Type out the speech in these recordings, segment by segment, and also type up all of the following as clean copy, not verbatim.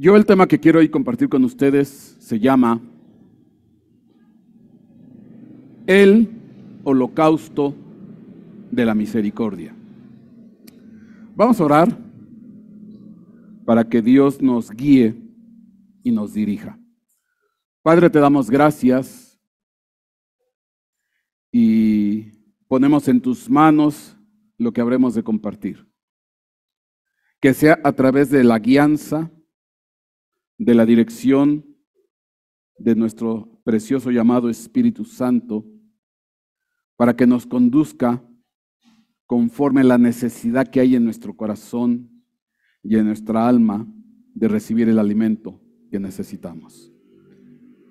Yo el tema que quiero hoy compartir con ustedes se llama el holocausto de la misericordia. Vamos a orar para que Dios nos guíe y nos dirija. Padre, te damos gracias y ponemos en tus manos lo que habremos de compartir. Que sea a través de la guianza, de la dirección de nuestro precioso llamado Espíritu Santo, para que nos conduzca conforme a la necesidad que hay en nuestro corazón y en nuestra alma de recibir el alimento que necesitamos.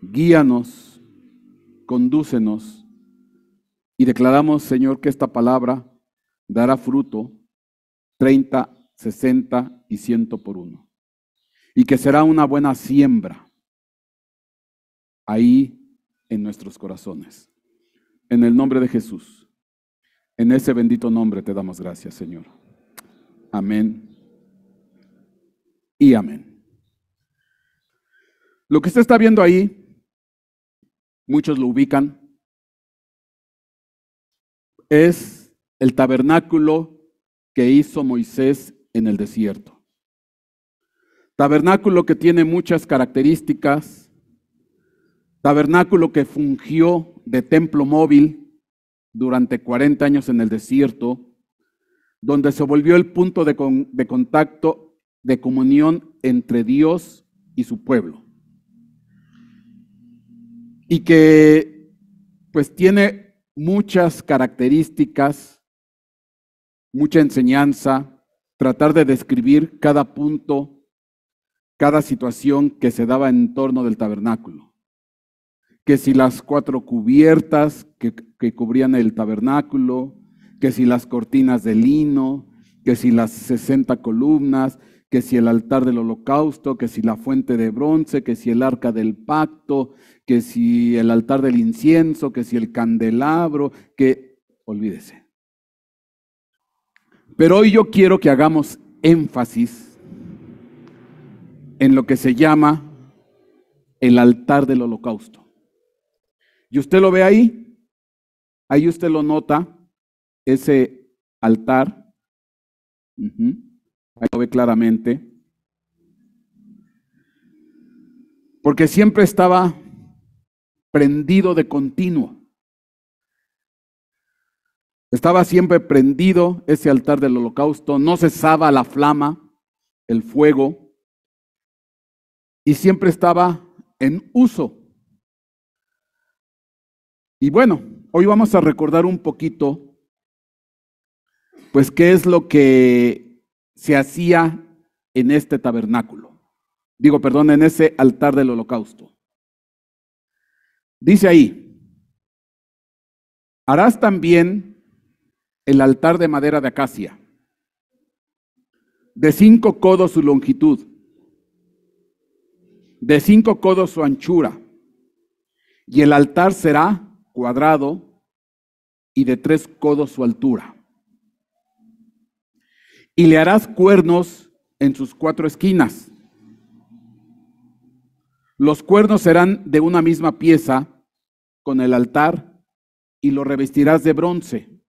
Guíanos, condúcenos y declaramos, Señor, que esta palabra dará fruto 30, 60 y 100 por uno. Y que será una buena siembra ahí en nuestros corazones. En el nombre de Jesús, en ese bendito nombre te damos gracias, Señor. Amén y amén. Lo que usted está viendo ahí, muchos lo ubican, es el tabernáculo que hizo Moisés en el desierto. Tabernáculo que tiene muchas características, tabernáculo que fungió de templo móvil durante 40 años en el desierto, donde se volvió el punto de contacto, de comunión entre Dios y su pueblo. Y que pues tiene muchas características, mucha enseñanza, tratar de describir cada punto, cada situación que se daba en torno del tabernáculo. Que si las 4 cubiertas que cubrían el tabernáculo, que si las cortinas de lino, que si las 60 columnas, que si el altar del holocausto, que si la fuente de bronce, que si el arca del pacto, que si el altar del incienso, que si el candelabro, que olvídese. Pero hoy yo quiero que hagamos énfasis en lo que se llama el altar del holocausto. Y usted lo ve ahí usted lo nota, ese altar, ahí lo ve claramente, porque siempre estaba prendido de continuo. Estaba siempre prendido ese altar del holocausto, no cesaba la flama, el fuego, y siempre estaba en uso. Y bueno, hoy vamos a recordar un poquito, pues, qué es lo que se hacía en este tabernáculo. En ese altar del holocausto. Dice ahí, harás también el altar de madera de acacia, de 5 codos su longitud, de 5 codos su anchura, y el altar será cuadrado y de 3 codos su altura. Y le harás cuernos en sus 4 esquinas. Los cuernos serán de una misma pieza con el altar y lo revestirás de bronce.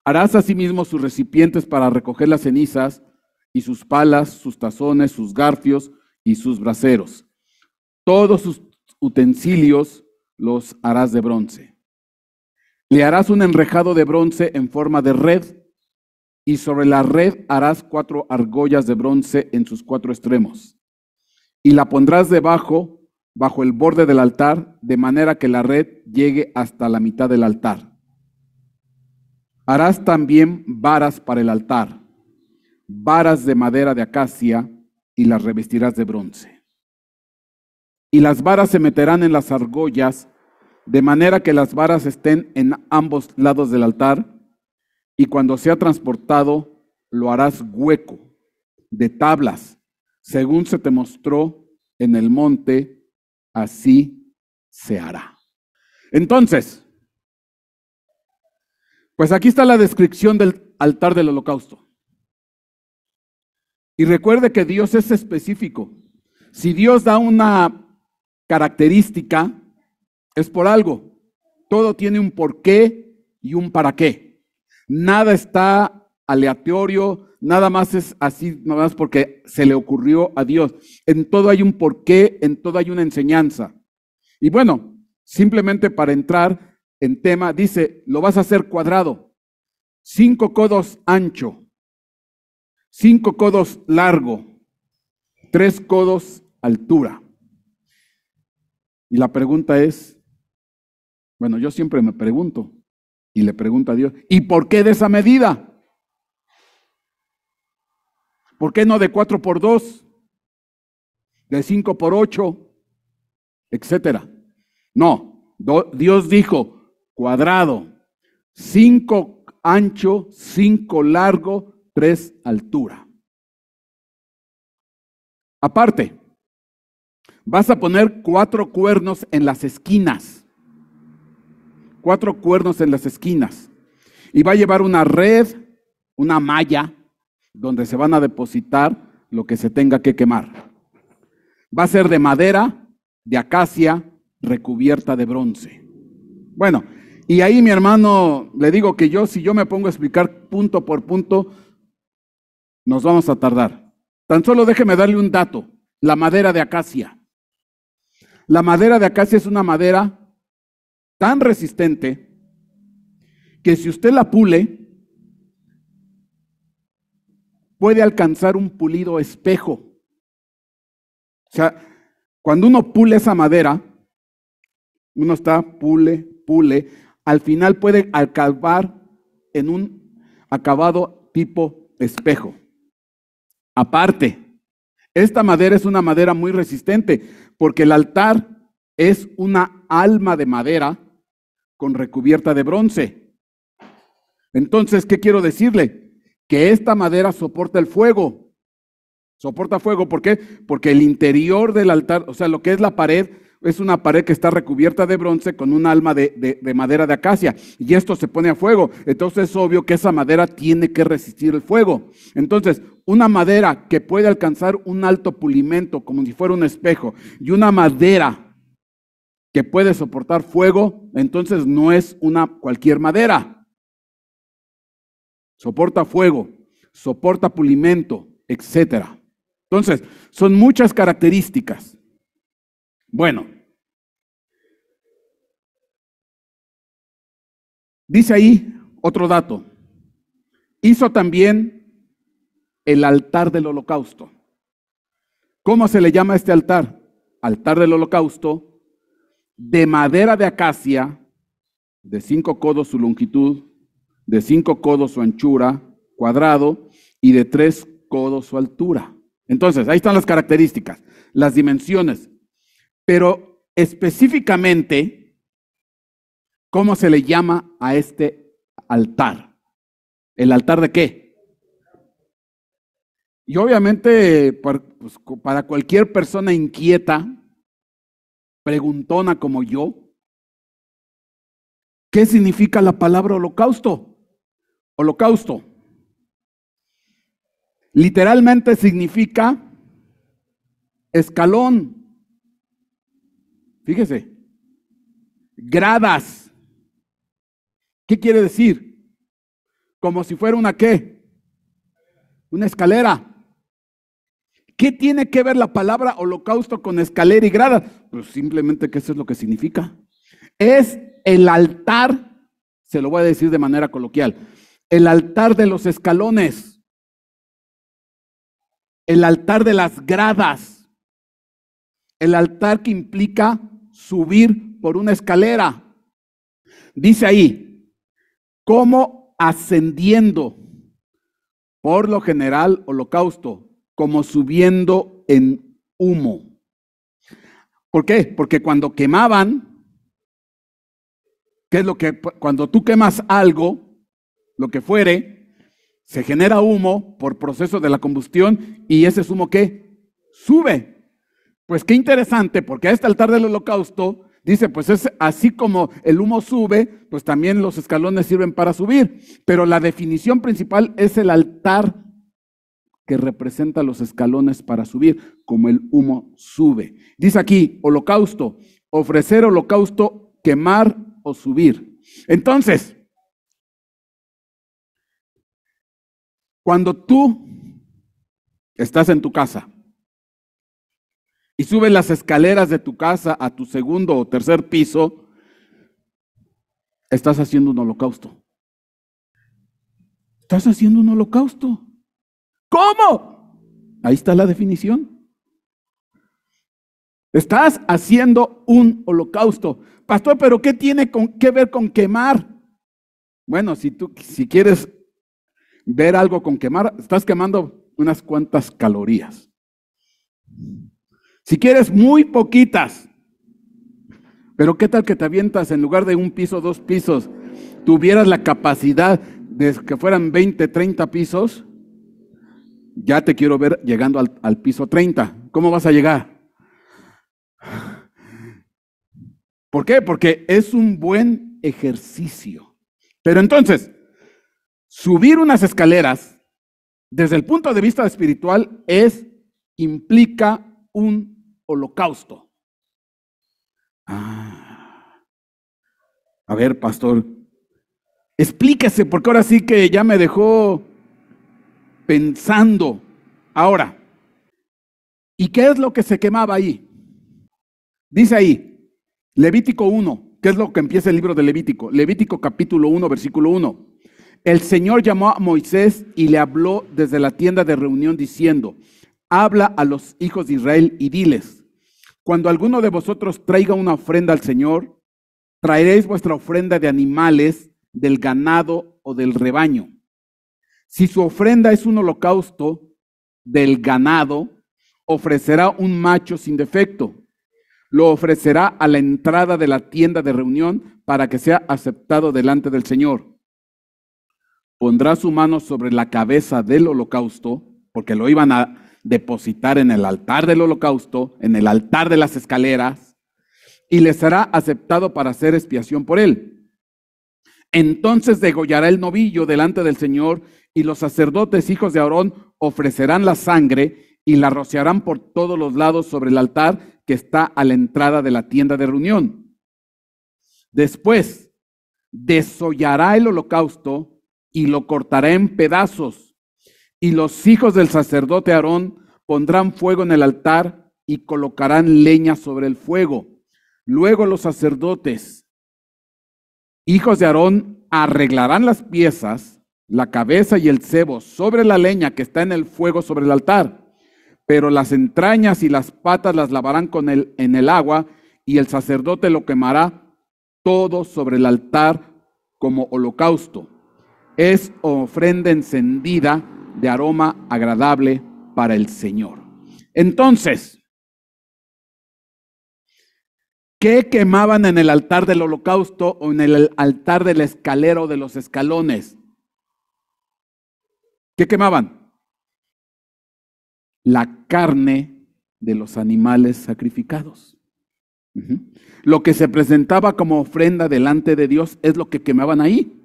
Harás asimismo sus recipientes para recoger las cenizas y sus palas, sus tazones, sus garfios y sus braseros. Todos sus utensilios los harás de bronce. Le harás un enrejado de bronce en forma de red, y sobre la red harás 4 argollas de bronce en sus 4 extremos. Y la pondrás bajo el borde del altar, de manera que la red llegue hasta la mitad del altar. Harás también varas para el altar, varas de madera de acacia, y las revestirás de bronce. Y las varas se meterán en las argollas, de manera que las varas estén en ambos lados del altar, y cuando sea transportado, lo harás hueco, de tablas, según se te mostró en el monte, así se hará. Entonces, pues aquí está la descripción del altar del holocausto. Y recuerde que Dios es específico. Si Dios da una característica, es por algo. Todo tiene un porqué y un para qué. Nada está aleatorio, nada más es así, nada más porque se le ocurrió a Dios. En todo hay un porqué, en todo hay una enseñanza. Y bueno, simplemente para entrar en tema, dice, lo vas a hacer cuadrado, 5 codos ancho, 5 codos largo, 3 codos altura. Y la pregunta es, bueno, yo siempre me pregunto y le pregunto a Dios, ¿y por qué de esa medida? ¿Por qué no de 4 por 2, de 5 por 8, etcétera? No, Dios dijo cuadrado, 5 ancho, 5 largo, 3 altura. Aparte, vas a poner 4 cuernos en las esquinas. 4 cuernos en las esquinas. Y va a llevar una red, una malla, donde se van a depositar lo que se tenga que quemar. Va a ser de madera, de acacia, recubierta de bronce. Bueno, y ahí mi hermano, le digo que si yo me pongo a explicar punto por punto, nos vamos a tardar. Tan solo déjeme darle un dato, la madera de acacia. La madera de acacia es una madera tan resistente que si usted la pule, puede alcanzar un pulido espejo. O sea, cuando uno pule esa madera, uno está pule, al final puede acabar en un acabado tipo espejo. Aparte, esta madera es una madera muy resistente, porque el altar es una alma de madera con recubierta de bronce. Entonces, ¿qué quiero decirle? Que esta madera soporta el fuego. Soporta fuego, ¿por qué? Porque el interior del altar, o sea, lo que es la pared, es una pared que está recubierta de bronce con un alma de madera de acacia. Y esto se pone a fuego. Entonces es obvio que esa madera tiene que resistir el fuego. Entonces, una madera que puede alcanzar un alto pulimento, como si fuera un espejo, y una madera que puede soportar fuego, entonces no es una cualquier madera. Soporta fuego, soporta pulimento, etcétera. Entonces, son muchas características. Bueno, dice ahí otro dato. Hizo también el altar del holocausto. ¿Cómo se le llama a este altar? Altar del holocausto, de madera de acacia, de 5 codos su longitud, de 5 codos su anchura, cuadrado, y de 3 codos su altura. Entonces, ahí están las características, las dimensiones. Pero específicamente, ¿cómo se le llama a este altar? ¿El altar de qué? Y obviamente, para cualquier persona inquieta, preguntona como yo, ¿qué significa la palabra holocausto? Holocausto. Literalmente significa escalón. Fíjese, gradas. ¿Qué quiere decir? Como si fuera una ¿qué? Una escalera. ¿Qué tiene que ver la palabra holocausto con escalera y gradas? Pues simplemente que eso es lo que significa. Es el altar, se lo voy a decir de manera coloquial, el altar de los escalones, el altar de las gradas, el altar que implica subir por una escalera. Dice ahí, como ascendiendo, por lo general, holocausto, como subiendo en humo. ¿Por qué? Porque cuando quemaban, ¿qué es lo que? Cuando tú quemas algo, lo que fuere, se genera humo por proceso de la combustión y ese humo ¿qué? Sube. Pues qué interesante, porque a este altar del holocausto dice, pues es así como el humo sube, pues también los escalones sirven para subir. Pero la definición principal es el altar que representa los escalones para subir, como el humo sube. Dice aquí, holocausto, ofrecer holocausto, quemar o subir. Entonces, cuando tú estás en tu casa y subes las escaleras de tu casa a tu segundo o tercer piso, estás haciendo un holocausto. Estás haciendo un holocausto. ¿Cómo? Ahí está la definición. Estás haciendo un holocausto. Pastor, ¿pero qué tiene que ver con quemar? Bueno, si quieres ver algo con quemar, estás quemando unas cuantas calorías. Si quieres, muy poquitas. Pero ¿qué tal que te avientas en lugar de un piso, 2 pisos? Tuvieras la capacidad de que fueran 20, 30 pisos. Ya te quiero ver llegando al piso 30. ¿Cómo vas a llegar? ¿Por qué? Porque es un buen ejercicio. Pero entonces, subir unas escaleras, desde el punto de vista espiritual, implica un holocausto. A ver, pastor, explíquese, porque ahora sí que ya me dejó pensando. Ahora, ¿y qué es lo que se quemaba ahí? Dice ahí, Levítico 1, ¿qué es lo que empieza el libro de Levítico? Levítico capítulo 1, versículo 1. El Señor llamó a Moisés y le habló desde la tienda de reunión diciendo, habla a los hijos de Israel y diles, cuando alguno de vosotros traiga una ofrenda al Señor, traeréis vuestra ofrenda de animales, del ganado o del rebaño. Si su ofrenda es un holocausto del ganado, ofrecerá un macho sin defecto. Lo ofrecerá a la entrada de la tienda de reunión para que sea aceptado delante del Señor. Pondrá su mano sobre la cabeza del holocausto, porque lo iban a depositar en el altar del holocausto, en el altar de las escaleras, y le será aceptado para hacer expiación por él. Entonces degollará el novillo delante del Señor, y los sacerdotes, hijos de Aarón, ofrecerán la sangre y la rociarán por todos los lados sobre el altar que está a la entrada de la tienda de reunión. Después desollará el holocausto y lo cortará en pedazos, y los hijos del sacerdote Aarón pondrán fuego en el altar y colocarán leña sobre el fuego. Luego los sacerdotes, hijos de Aarón, arreglarán las piezas, la cabeza y el cebo sobre la leña que está en el fuego sobre el altar, pero las entrañas y las patas las lavarán en el agua, y el sacerdote lo quemará todo sobre el altar como holocausto. Es ofrenda encendida de aroma agradable para el Señor. Entonces, ¿qué quemaban en el altar del holocausto o en el altar del escalero de los escalones? ¿Qué quemaban? La carne de los animales sacrificados. Lo que se presentaba como ofrenda delante de Dios es lo que quemaban ahí.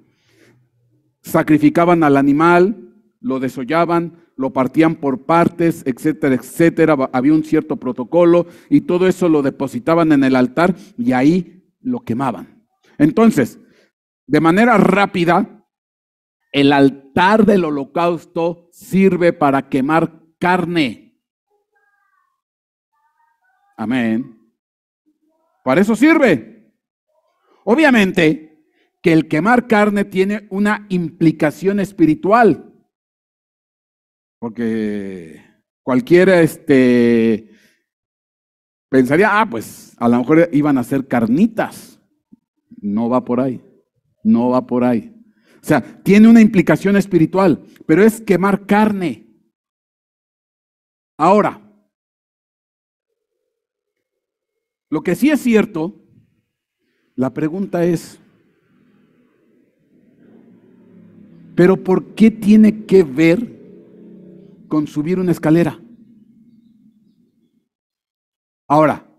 Sacrificaban al animal, lo desollaban, lo partían por partes, etcétera, etcétera. Había un cierto protocolo y todo eso lo depositaban en el altar y ahí lo quemaban. Entonces, de manera rápida, el altar del holocausto sirve para quemar carne. Amén. Para eso sirve. Obviamente que el quemar carne tiene una implicación espiritual. Porque cualquiera pensaría, pues a lo mejor iban a hacer carnitas. No va por ahí. No va por ahí. O sea, tiene una implicación espiritual, pero es quemar carne. Ahora, lo que sí es cierto, la pregunta es, ¿pero por qué tiene que ver con subir una escalera? Ahora,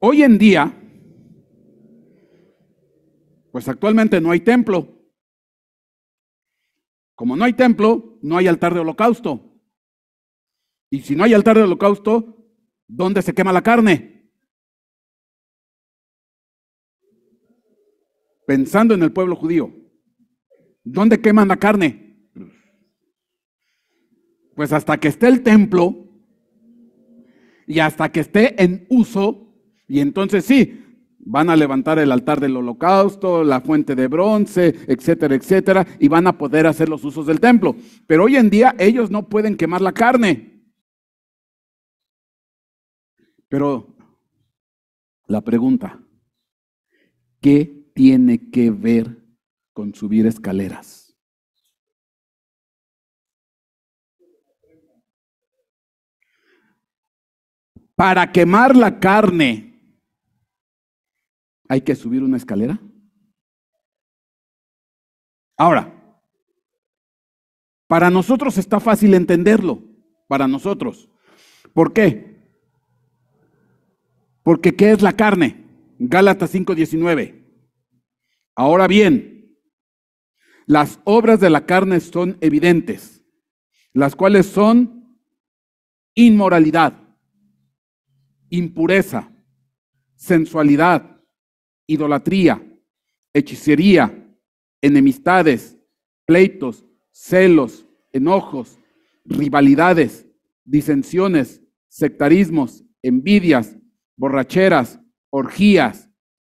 hoy en día, pues actualmente no hay templo. Como no hay templo, no hay altar de holocausto. Y si no hay altar de holocausto, ¿dónde se quema la carne? Pensando en el pueblo judío, ¿dónde queman la carne? Pues hasta que esté el templo y hasta que esté en uso, y entonces sí, van a levantar el altar del holocausto, la fuente de bronce, etcétera, etcétera, y van a poder hacer los usos del templo. Pero hoy en día ellos no pueden quemar la carne. Pero la pregunta, ¿qué tiene que ver con subir escaleras? Para quemar la carne, ¿hay que subir una escalera? Ahora, para nosotros está fácil entenderlo, para nosotros. ¿Por qué? Porque ¿qué es la carne? Gálatas 5:19. Ahora bien, las obras de la carne son evidentes, las cuales son inmoralidad, impureza, sensualidad, idolatría, hechicería, enemistades, pleitos, celos, enojos, rivalidades, disensiones, sectarismos, envidias, borracheras, orgías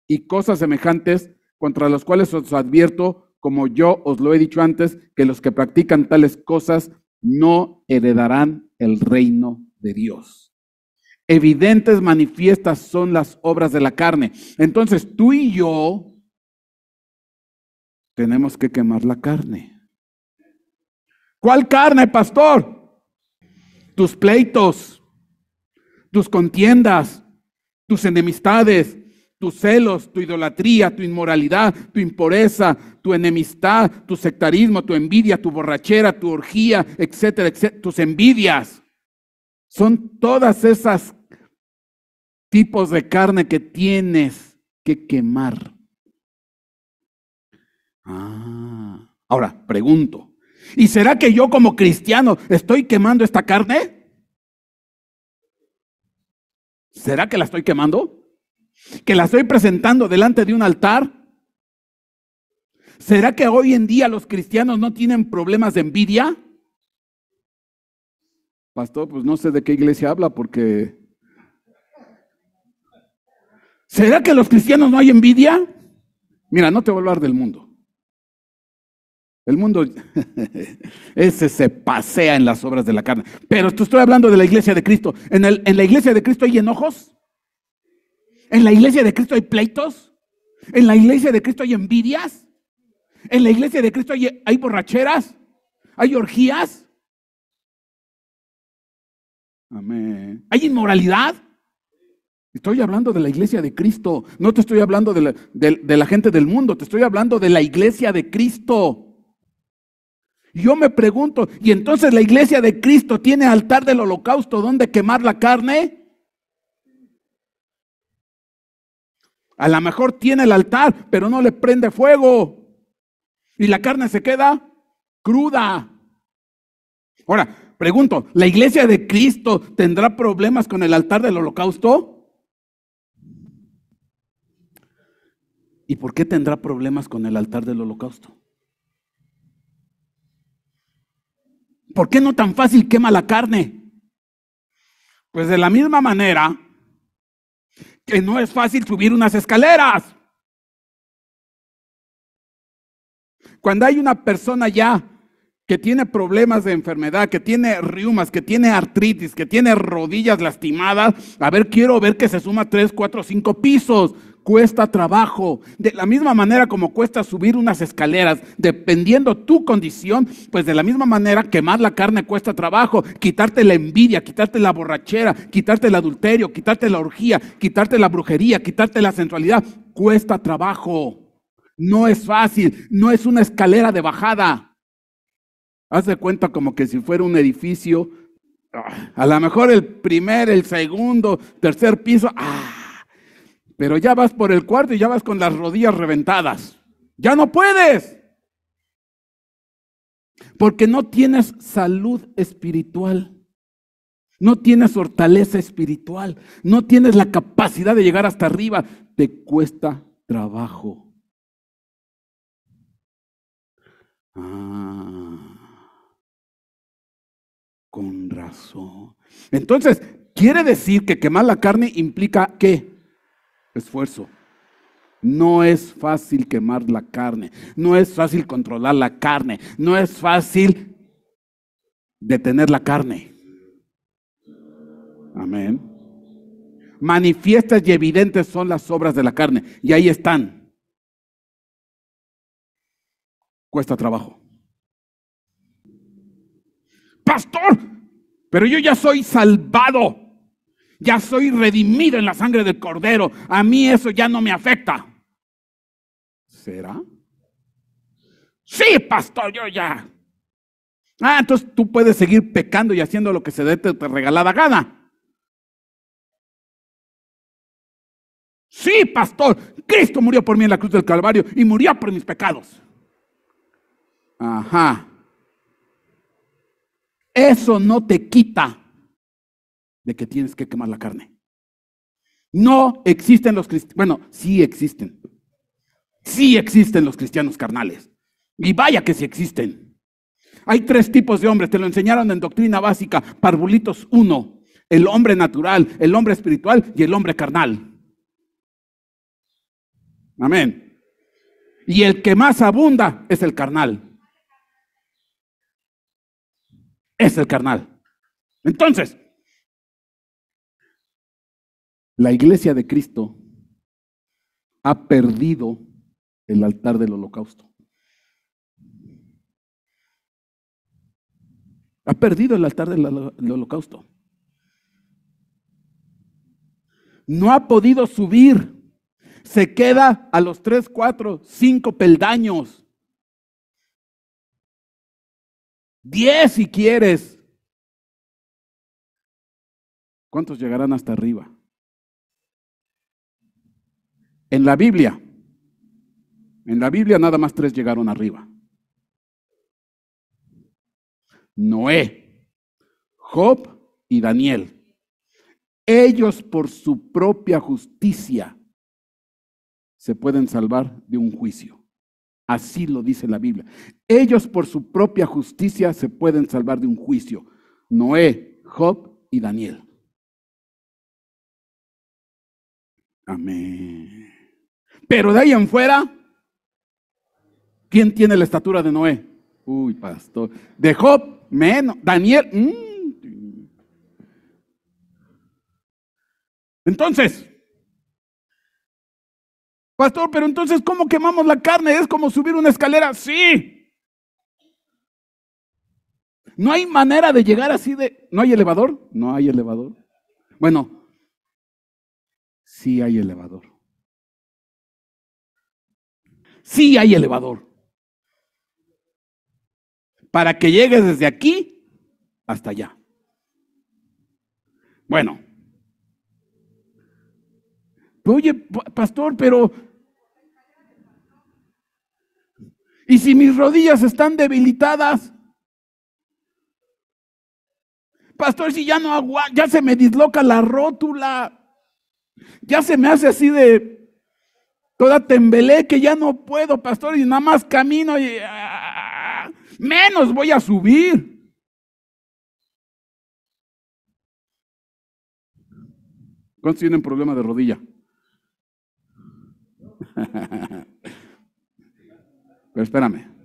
y cosas semejantes, contra las cuales os advierto, como yo os lo he dicho antes, que los que practican tales cosas no heredarán el reino de Dios. Evidentes, manifiestas son las obras de la carne. Entonces tú y yo tenemos que quemar la carne. ¿Cuál carne, pastor? Tus pleitos, tus contiendas, tus enemistades, tus celos, tu idolatría, tu inmoralidad, tu impureza, tu enemistad, tu sectarismo, tu envidia, tu borrachera, tu orgía, etcétera, etcétera, tus envidias. Son todas esas tipos de carne que tienes que quemar. Ahora, pregunto, ¿y será que yo como cristiano estoy quemando esta carne? ¿Será que la estoy quemando? ¿Que la estoy presentando delante de un altar? ¿Será que hoy en día los cristianos no tienen problemas de envidia? Pastor, pues no sé de qué iglesia habla porque... ¿Será que los cristianos no hay envidia? Mira, no te voy a hablar del mundo. El mundo, ese se pasea en las obras de la carne. Pero te estoy hablando de la iglesia de Cristo. ¿En la iglesia de Cristo hay enojos? ¿En la iglesia de Cristo hay pleitos? ¿En la iglesia de Cristo hay envidias? ¿En la iglesia de Cristo hay borracheras? ¿Hay orgías? Amén. ¿Hay inmoralidad? Estoy hablando de la iglesia de Cristo. No te estoy hablando de la gente del mundo. Te estoy hablando de la iglesia de Cristo. Yo me pregunto, ¿y entonces la iglesia de Cristo tiene altar del holocausto donde quemar la carne? A lo mejor tiene el altar, pero no le prende fuego. Y la carne se queda cruda. Ahora, pregunto, ¿la iglesia de Cristo tendrá problemas con el altar del holocausto? ¿Y por qué tendrá problemas con el altar del holocausto? ¿Por qué no tan fácil quema la carne? Pues de la misma manera que no es fácil subir unas escaleras. Cuando hay una persona ya que tiene problemas de enfermedad, que tiene riumas, que tiene artritis, que tiene rodillas lastimadas, quiero ver que se suma 3, 4, 5 pisos. Cuesta trabajo. De la misma manera como cuesta subir unas escaleras, dependiendo tu condición, pues de la misma manera quemar la carne cuesta trabajo. Quitarte la envidia, quitarte la borrachera, quitarte el adulterio, quitarte la orgía, quitarte la brujería, quitarte la sensualidad, cuesta trabajo. No es fácil, no es una escalera de bajada. Haz de cuenta como que si fuera un edificio, a lo mejor el primer, el segundo, tercer piso, pero ya vas por el cuarto y ya vas con las rodillas reventadas. Ya no puedes. Porque no tienes salud espiritual. No tienes fortaleza espiritual. No tienes la capacidad de llegar hasta arriba. Te cuesta trabajo. Con razón. Entonces, quiere decir que quemar la carne implica ¿qué? Esfuerzo. No es fácil quemar la carne. No es fácil controlar la carne. No es fácil detener la carne. Amén. Manifiestas y evidentes son las obras de la carne. Y ahí están. Cuesta trabajo. Pastor, pero yo ya soy salvado. Ya soy redimido en la sangre del Cordero. A mí eso ya no me afecta. ¿Será? Sí, pastor, yo ya. Entonces tú puedes seguir pecando y haciendo lo que se dé te regalada gana. Sí, pastor, Cristo murió por mí en la cruz del Calvario y murió por mis pecados. Ajá. Eso no te quita de que tienes que quemar la carne. No existen los cristianos, bueno, sí existen. Sí existen los cristianos carnales. Y vaya que sí existen. Hay 3 tipos de hombres, te lo enseñaron en Doctrina Básica, Parvulitos 1. El hombre natural, el hombre espiritual y el hombre carnal. Amén. Y el que más abunda es el carnal. Es el carnal. Entonces, la iglesia de Cristo ha perdido el altar del holocausto. Ha perdido el altar del holocausto. No ha podido subir. Se queda a los 3, 4, 5 peldaños. 10 si quieres. ¿Cuántos llegarán hasta arriba? En la Biblia nada más 3 llegaron arriba. Noé, Job y Daniel. Ellos por su propia justicia se pueden salvar de un juicio. Así lo dice la Biblia. Ellos por su propia justicia se pueden salvar de un juicio. Noé, Job y Daniel. Amén. Pero de ahí en fuera, ¿quién tiene la estatura de Noé? Uy, pastor. De Job, menos. Daniel. Entonces, pastor, pero entonces, ¿cómo quemamos la carne? ¿Es como subir una escalera? Sí. No hay manera de llegar así de... ¿No hay elevador? No hay elevador. Bueno, sí hay elevador. Sí hay elevador. Para que llegues desde aquí hasta allá. Bueno. Oye, pastor, pero... ¿y si mis rodillas están debilitadas? Pastor, si ya no aguanto, ya se me disloca la rótula. Ya se me hace así de toda tembeleque, ya no puedo, pastor, y nada más camino y menos voy a subir. ¿Cuántos tienen problema de rodilla? Pero espérame.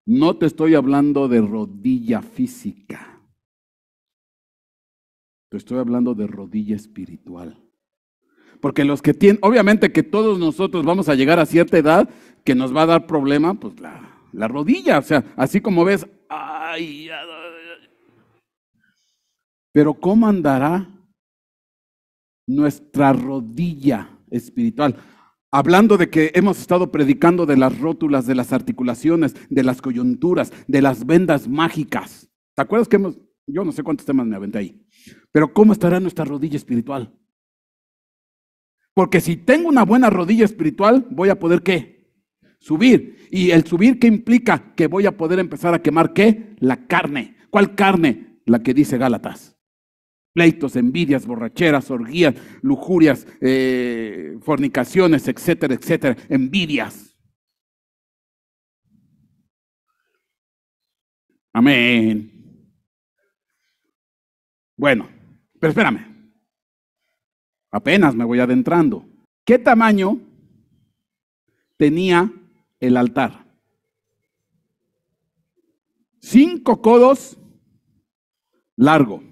No te estoy hablando de rodilla física. Te estoy hablando de rodilla espiritual. Porque los que tienen, obviamente que todos nosotros vamos a llegar a cierta edad que nos va a dar problema, pues la rodilla, o sea, así como ves, ay, pero ¿cómo andará nuestra rodilla espiritual? Hablando de que hemos estado predicando de las rótulas, de las articulaciones, de las coyunturas, de las vendas mágicas. ¿Te acuerdas que yo no sé cuántos temas me aventé ahí? Pero ¿cómo estará nuestra rodilla espiritual? Porque si tengo una buena rodilla espiritual, voy a poder, ¿qué? Subir. ¿Y el subir qué implica? Que voy a poder empezar a quemar ¿qué? La carne. ¿Cuál carne? La que dice Gálatas. Pleitos, envidias, borracheras, orgías, lujurias, fornicaciones, etcétera, etcétera. Envidias. Amén. Bueno, pero espérame. Apenas me voy adentrando. ¿Qué tamaño tenía el altar? 5 codos largo,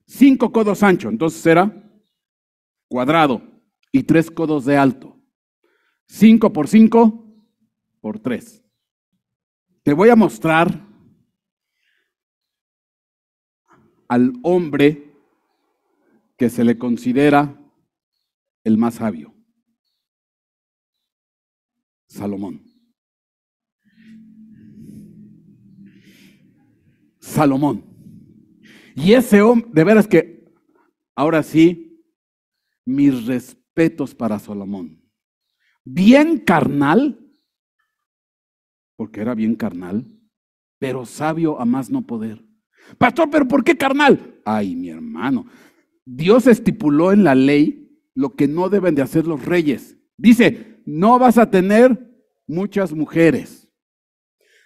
5 codos ancho, entonces era cuadrado, y 3 codos de alto. 5 por 5 por 3. Te voy a mostrar al hombre que se le considera el más sabio, Salomón. Salomón. Y ese hombre, de veras que, ahora sí, mis respetos para Salomón. Bien carnal, porque era bien carnal, pero sabio a más no poder. Pastor, ¿pero por qué carnal? Ay, mi hermano, Dios estipuló en la ley lo que no deben de hacer los reyes. Dice, no vas a tener muchas mujeres.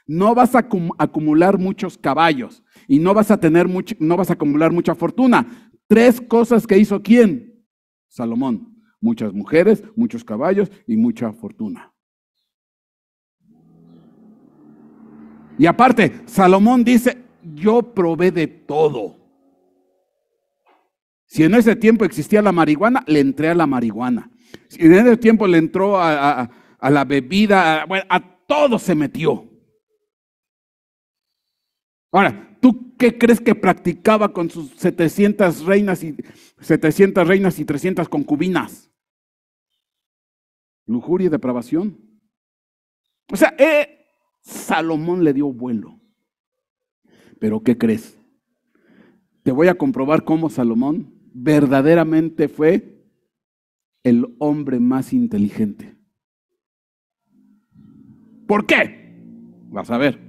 No vas a acumular muchos caballos y no vas a acumular mucha fortuna. 3 cosas que hizo ¿quién? Salomón. Muchas mujeres, muchos caballos y mucha fortuna. Y aparte, Salomón dice, yo probé de todo. Si en ese tiempo existía la marihuana, le entré a la marihuana. Si en ese tiempo le entró a la bebida, bueno, a todo se metió. Ahora, ¿tú qué crees que practicaba con sus 700 reinas y 300 concubinas? Lujuria y depravación. O sea, Salomón le dio vuelo. Pero ¿qué crees? Te voy a comprobar cómo Salomón verdaderamente fue el hombre más inteligente. ¿Por qué? Vas a ver.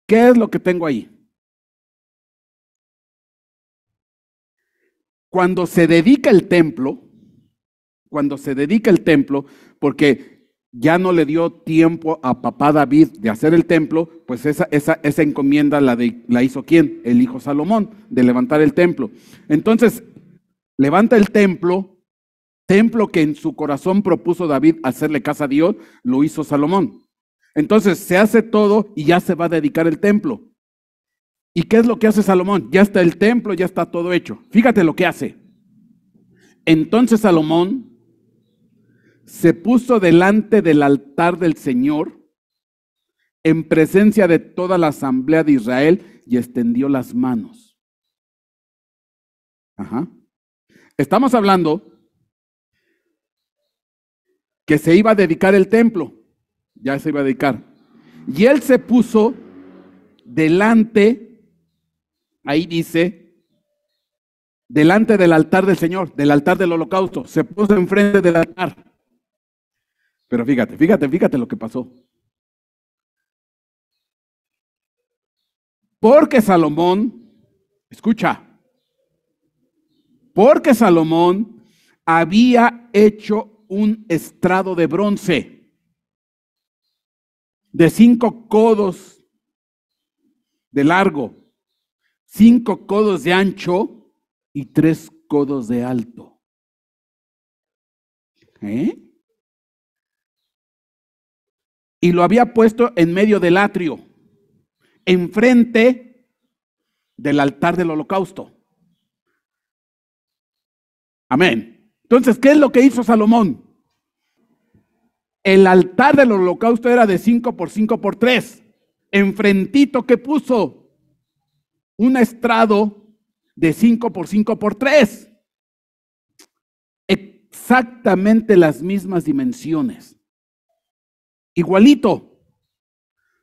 ¿Qué es lo que tengo ahí? Cuando se dedica el templo, porque ya no le dio tiempo a papá David de hacer el templo, pues esa encomienda la hizo ¿quién? El hijo Salomón, de levantar el templo. Entonces, levanta el templo que en su corazón propuso David hacerle casa a Dios, lo hizo Salomón. Entonces se hace todo y ya se va a dedicar el templo. ¿Y qué es lo que hace Salomón? Ya está el templo, ya está todo hecho. Fíjate lo que hace. Entonces Salomón se puso delante del altar del Señor en presencia de toda la asamblea de Israel y extendió las manos. Ajá. Estamos hablando que se iba a dedicar el templo. Ya se iba a dedicar. Y él se puso delante, ahí dice, delante del altar del Señor, del altar del holocausto. Se puso enfrente del altar. Pero fíjate lo que pasó. Porque Salomón, escucha, porque Salomón había hecho un estrado de bronce de 5 codos de largo, 5 codos de ancho y 3 codos de alto. Y lo había puesto en medio del atrio, enfrente del altar del holocausto. Amén. Entonces, ¿qué es lo que hizo Salomón? El altar del holocausto era de 5 por 5 por 3. Enfrentito, ¿qué puso? Un estrado de 5 por 5 por 3. Exactamente las mismas dimensiones. Igualito.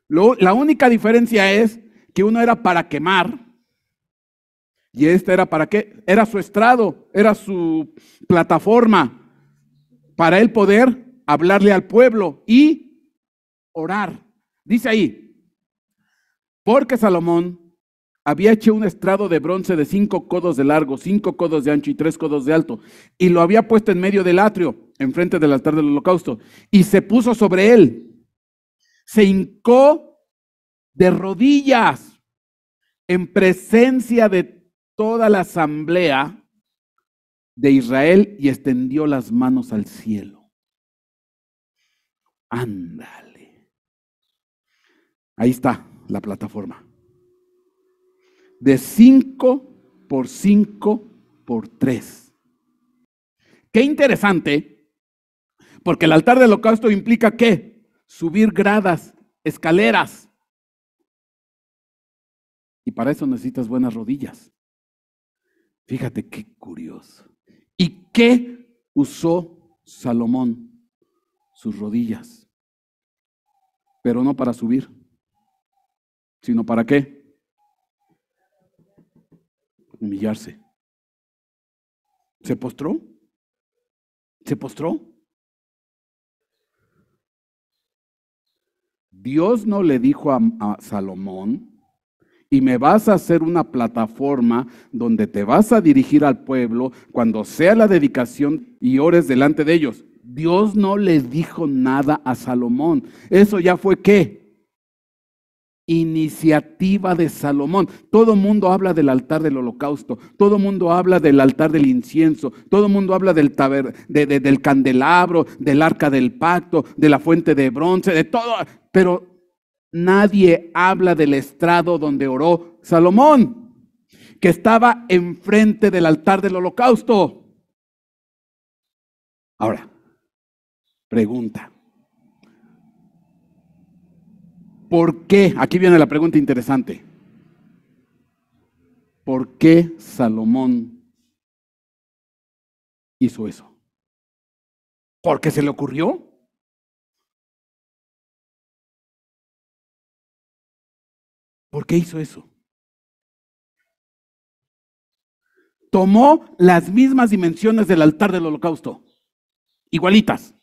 La única diferencia es que uno era para quemar y este era para qué. Era su estrado, era su plataforma. para él poder hablarle al pueblo y orar. Dice ahí, porque Salomón había hecho un estrado de bronce de 5 codos de largo, 5 codos de ancho y 3 codos de alto, y lo había puesto en medio del atrio, enfrente del altar del holocausto, y se puso sobre él, se hincó de rodillas en presencia de toda la asamblea de Israel y extendió las manos al cielo. Ándale. Ahí está la plataforma. De 5 por 5 por 3. Qué interesante, porque el altar del holocausto implica ¿qué? Subir gradas, escaleras. Y para eso necesitas buenas rodillas. Fíjate qué curioso. ¿Y qué usó Salomón? Sus rodillas. Pero no para subir, sino para ¿qué? Humillarse. ¿Se postró? ¿Se postró? Dios no le dijo a Salomón, y me vas a hacer una plataforma donde te vas a dirigir al pueblo cuando sea la dedicación y ores delante de ellos. Dios no le dijo nada a Salomón. Eso ya fue ¿qué? Iniciativa de Salomón. Todo mundo habla del altar del holocausto, todo mundo habla del altar del incienso, todo mundo habla del candelabro, del arca del pacto, de la fuente de bronce, de todo, pero nadie habla del estrado donde oró Salomón, que estaba enfrente del altar del holocausto. Ahora, pregunta. ¿Por qué? Aquí viene la pregunta interesante. ¿Por qué Salomón hizo eso? ¿Porque se le ocurrió? ¿Por qué hizo eso? Tomó las mismas dimensiones del altar del holocausto, igualitas,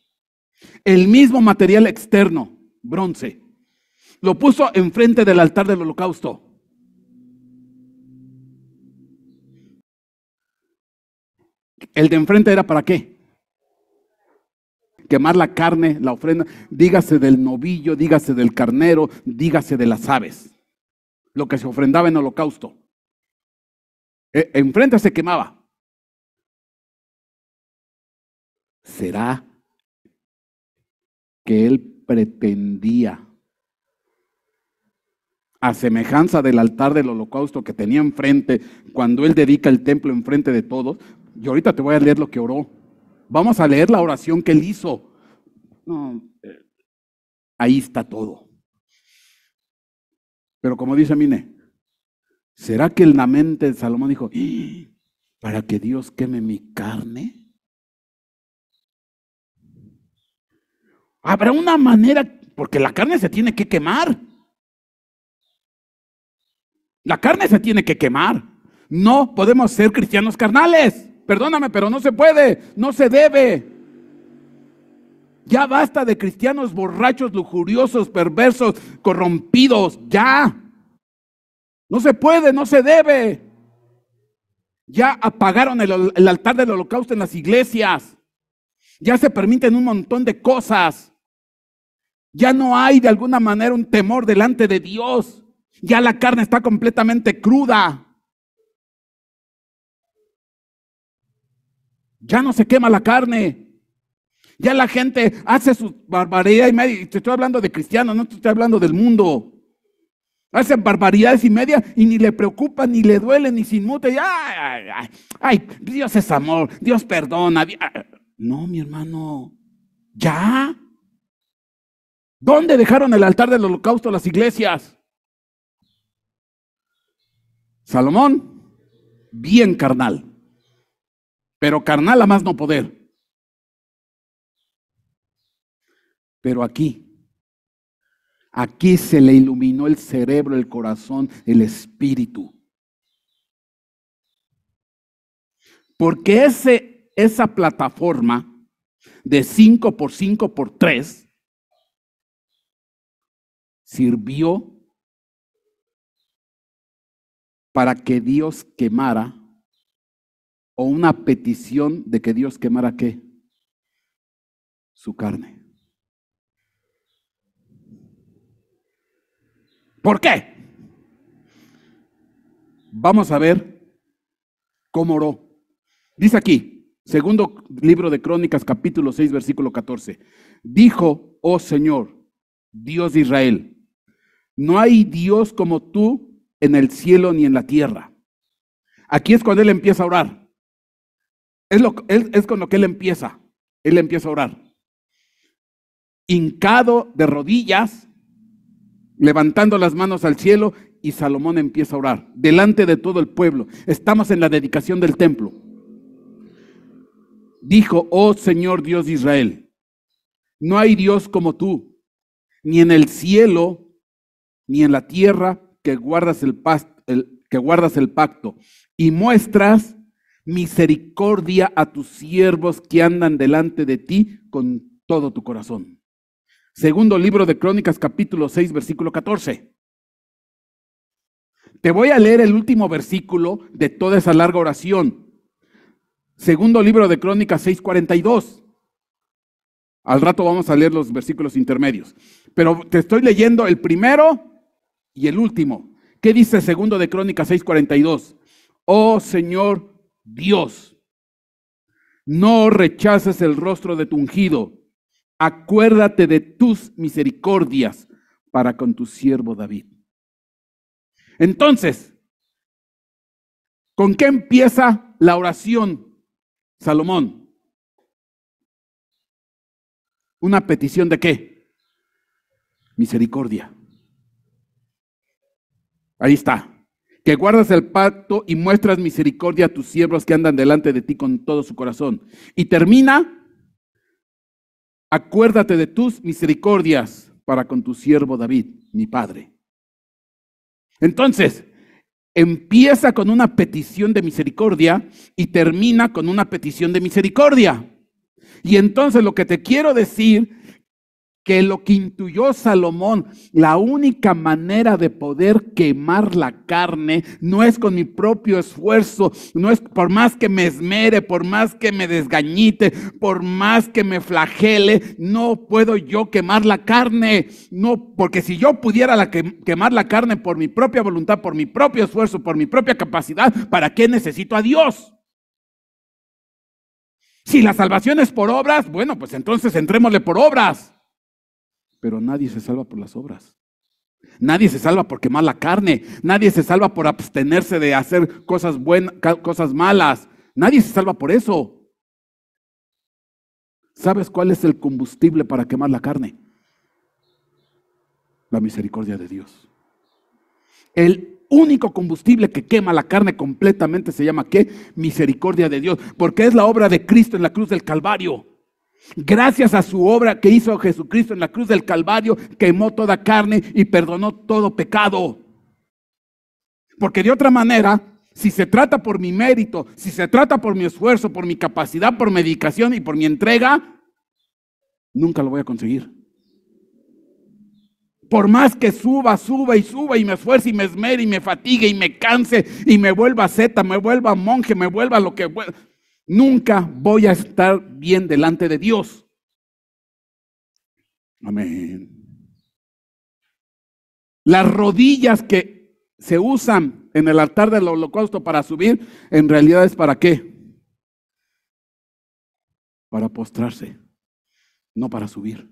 el mismo material externo, bronce, lo puso enfrente del altar del holocausto. El de enfrente era ¿para qué? Quemar la carne, la ofrenda, dígase del novillo, dígase del carnero, dígase de las aves, lo que se ofrendaba en holocausto. Enfrente se quemaba. ¿Será que él pretendía, a semejanza del altar del holocausto que tenía enfrente, cuando él dedica el templo enfrente de todos? Y ahorita te voy a leer lo que oró. Vamos a leer la oración que él hizo. No, ahí está todo. Pero como dice Mine, ¿será que en la mente de Salomón dijo, para que Dios queme mi carne? Habrá una manera, porque la carne se tiene que quemar. La carne se tiene que quemar. No podemos ser cristianos carnales. Perdóname, pero no se puede, no se debe. Ya basta de cristianos borrachos, lujuriosos, perversos, corrompidos. Ya. No se puede, no se debe. Ya apagaron el altar del holocausto en las iglesias. Ya se permiten un montón de cosas. Ya no hay de alguna manera un temor delante de Dios. Ya la carne está completamente cruda. Ya no se quema la carne. Ya la gente hace su barbaridad y media. Te estoy hablando de cristianos, no te estoy hablando del mundo. Hacen barbaridades y media y ni le preocupa, ni le duele, ni se inmuta. Ay, Dios es amor, Dios perdona. No, mi hermano. ¿Ya? ¿Dónde dejaron el altar del holocausto las iglesias? Salomón, bien carnal. Pero carnal a más no poder. Pero aquí se le iluminó el cerebro, el corazón, el espíritu. Porque esa plataforma de 5 por 5 por 3 sirvió para que Dios quemara, o una petición de que Dios quemara ¿qué? Su carne. ¿Por qué? Vamos a ver cómo oró. Dice aquí, segundo libro de Crónicas, capítulo 6, versículo 14. Dijo, oh Señor, Dios de Israel, no hay Dios como tú en el cielo ni en la tierra. Aquí es cuando él empieza a orar. Es con lo que él empieza. Él empieza a orar. Hincado de rodillas, levantando las manos al cielo, y Salomón empieza a orar delante de todo el pueblo. Estamos en la dedicación del templo. Dijo, oh Señor Dios de Israel, no hay Dios como tú, ni en el cielo, ni en la tierra, que guardas el pacto y muestras misericordia a tus siervos que andan delante de ti con todo tu corazón. Segundo libro de Crónicas, capítulo 6, versículo 14. Te voy a leer el último versículo de toda esa larga oración. Segundo libro de Crónicas 6:42. Al rato vamos a leer los versículos intermedios. Pero te estoy leyendo el primero y el último. ¿Qué dice segundo de Crónicas 6:42? Oh Señor Dios, no rechaces el rostro de tu ungido. Acuérdate de tus misericordias para con tu siervo David. Entonces, ¿con qué empieza la oración, Salomón? ¿Una petición de qué? Misericordia. Ahí está. Que guardas el pacto y muestras misericordia a tus siervos que andan delante de ti con todo su corazón. Y termina, acuérdate de tus misericordias para con tu siervo David, mi padre. Entonces, empieza con una petición de misericordia y termina con una petición de misericordia. Y entonces lo que te quiero decir, que lo que intuyó Salomón, la única manera de poder quemar la carne no es con mi propio esfuerzo, no es por más que me esmere, por más que me desgañite, por más que me flagele, no puedo yo quemar la carne. No, porque si yo pudiera quemar la carne por mi propia voluntad, por mi propio esfuerzo, por mi propia capacidad, ¿para qué necesito a Dios? Si la salvación es por obras, bueno, pues entonces entrémosle por obras. Pero nadie se salva por las obras. Nadie se salva por quemar la carne. Nadie se salva por abstenerse de hacer cosas buenas, cosas malas. Nadie se salva por eso. ¿Sabes cuál es el combustible para quemar la carne? La misericordia de Dios. El único combustible que quema la carne completamente se llama ¿qué? Misericordia de Dios. Porque es la obra de Cristo en la cruz del Calvario. Gracias a su obra que hizo Jesucristo en la cruz del Calvario, quemó toda carne y perdonó todo pecado. Porque de otra manera, si se trata por mi mérito, si se trata por mi esfuerzo, por mi capacidad, por mi dedicación y por mi entrega, nunca lo voy a conseguir. Por más que suba y me esfuerce y me esmere y me fatigue y me canse y me vuelva zeta, me vuelva monje, me vuelva lo que vuelva, nunca voy a estar bien delante de Dios. Amén. Las rodillas que se usan en el altar del holocausto para subir, en realidad es ¿para qué? Para postrarse, no para subir.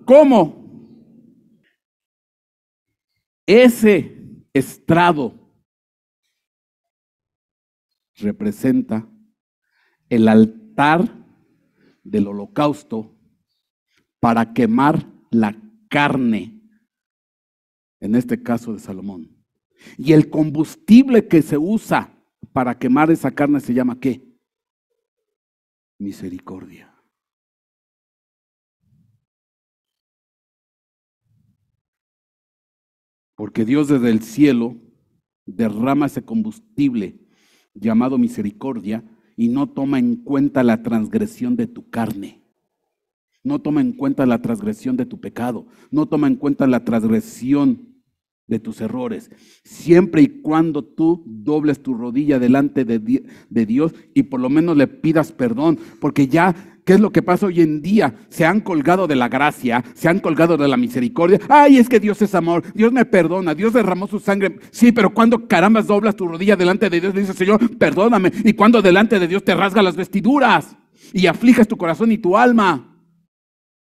¿Cómo? Ese estrado representa el altar del holocausto para quemar la carne, en este caso de Salomón. Y el combustible que se usa para quemar esa carne se llama ¿qué? Misericordia. Porque Dios desde el cielo derrama ese combustible llamado misericordia y no toma en cuenta la transgresión de tu carne. No toma en cuenta la transgresión de tu pecado. No toma en cuenta la transgresión de tus errores. Siempre y cuando tú dobles tu rodilla delante de Dios y por lo menos le pidas perdón. Porque ya, ¿qué es lo que pasa hoy en día? Se han colgado de la gracia, se han colgado de la misericordia. Ay, es que Dios es amor, Dios me perdona, Dios derramó su sangre. Sí, pero cuando carambas doblas tu rodilla delante de Dios, le dices, Señor, perdóname. Y cuando delante de Dios te rasga las vestiduras y afliges tu corazón y tu alma.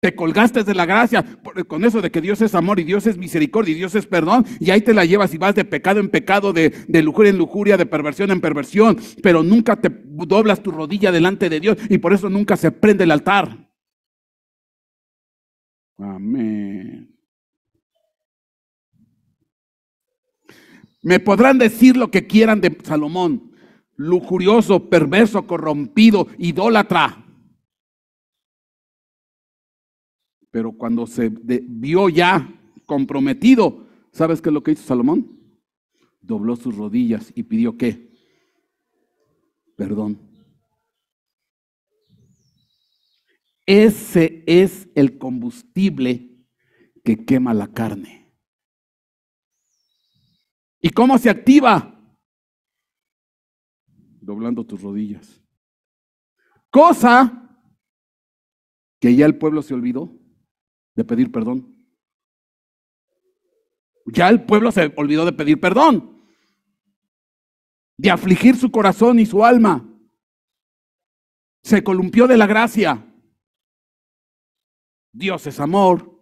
Te colgaste de la gracia con eso de que Dios es amor y Dios es misericordia y Dios es perdón, y ahí te la llevas y vas de pecado en pecado, de lujuria en lujuria, de perversión en perversión, pero nunca te doblas tu rodilla delante de Dios y por eso nunca se prende el altar. Amén. Me podrán decir lo que quieran de Salomón: lujurioso, perverso, corrompido, idólatra. Pero cuando se vio ya comprometido, ¿sabes qué es lo que hizo Salomón? Dobló sus rodillas y pidió ¿qué? Perdón. Ese es el combustible que quema la carne. ¿Y cómo se activa? Doblando tus rodillas. Cosa que ya el pueblo se olvidó de pedir perdón. Ya el pueblo se olvidó de pedir perdón, de afligir su corazón y su alma. Se columpió de la gracia. Dios es amor.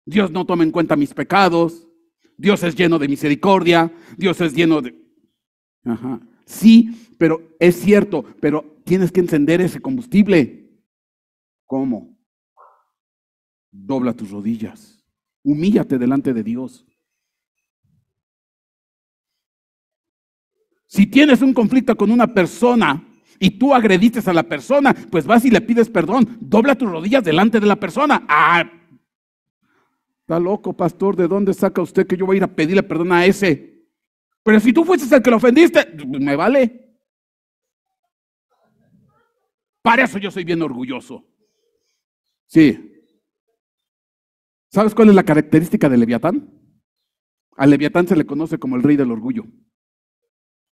Dios no toma en cuenta mis pecados. Dios es lleno de misericordia. Dios es lleno de... Ajá. Sí, pero es cierto, pero tienes que encender ese combustible. ¿Cómo? Dobla tus rodillas, humíllate delante de Dios. Si tienes un conflicto con una persona y tú agrediste a la persona, pues vas y le pides perdón, dobla tus rodillas delante de la persona. Ah, está loco, pastor, ¿de dónde saca usted que yo voy a ir a pedirle perdón a ese? Pero si tú fuiste el que lo ofendiste, me vale. Para eso yo soy bien orgulloso. Sí. ¿Sabes cuál es la característica del Leviatán? Al Leviatán se le conoce como el rey del orgullo.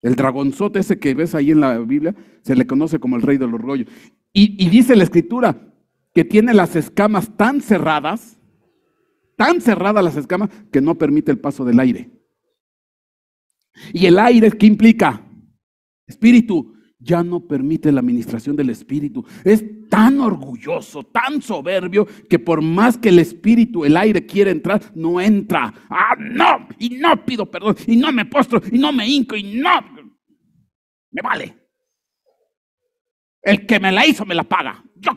El dragonzote ese que ves ahí en la Biblia se le conoce como el rey del orgullo. Y dice la Escritura que tiene las escamas tan cerradas las escamas, que no permite el paso del aire. ¿Y el aire qué implica? Espíritu. Ya no permite la administración del espíritu. Es tan orgulloso, tan soberbio, que por más que el espíritu, el aire quiere entrar, no entra. Ah, no, y no pido perdón, y no me postro, y no me hinco, y no. Me vale. El que me la hizo me la paga. Yo.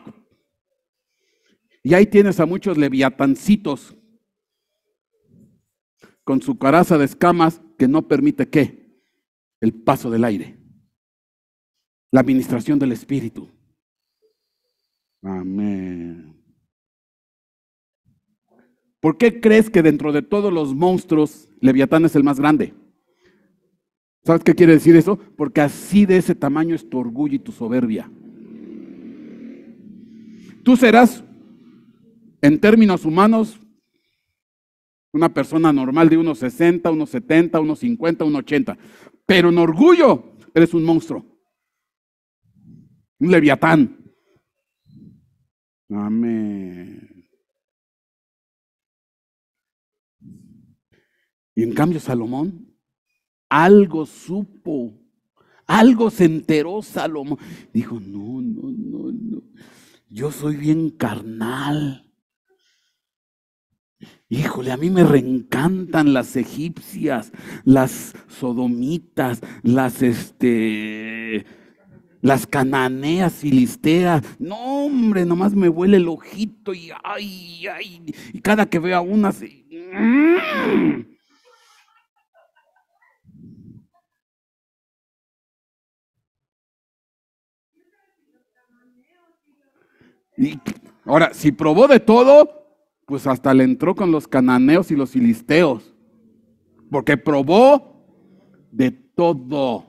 Y ahí tienes a muchos leviatancitos con su coraza de escamas que no permite ¿qué? El paso del aire. La administración del espíritu. Amén. ¿Por qué crees que dentro de todos los monstruos, Leviatán es el más grande? ¿Sabes qué quiere decir eso? Porque así de ese tamaño es tu orgullo y tu soberbia. Tú serás, en términos humanos, una persona normal de unos 60, unos 70, unos 50, unos 80. Pero en orgullo eres un monstruo. Un Leviatán. Amén. Y en cambio Salomón, algo supo, algo se enteró Salomón. Dijo, no. Yo soy bien carnal. Híjole, a mí me reencantan las egipcias, las sodomitas, las cananeas, filisteas. No, hombre, nomás me huele el ojito y ay, y cada que veo a una se... Y ahora, si probó de todo, pues hasta le entró con los cananeos y los filisteos, porque probó de todo.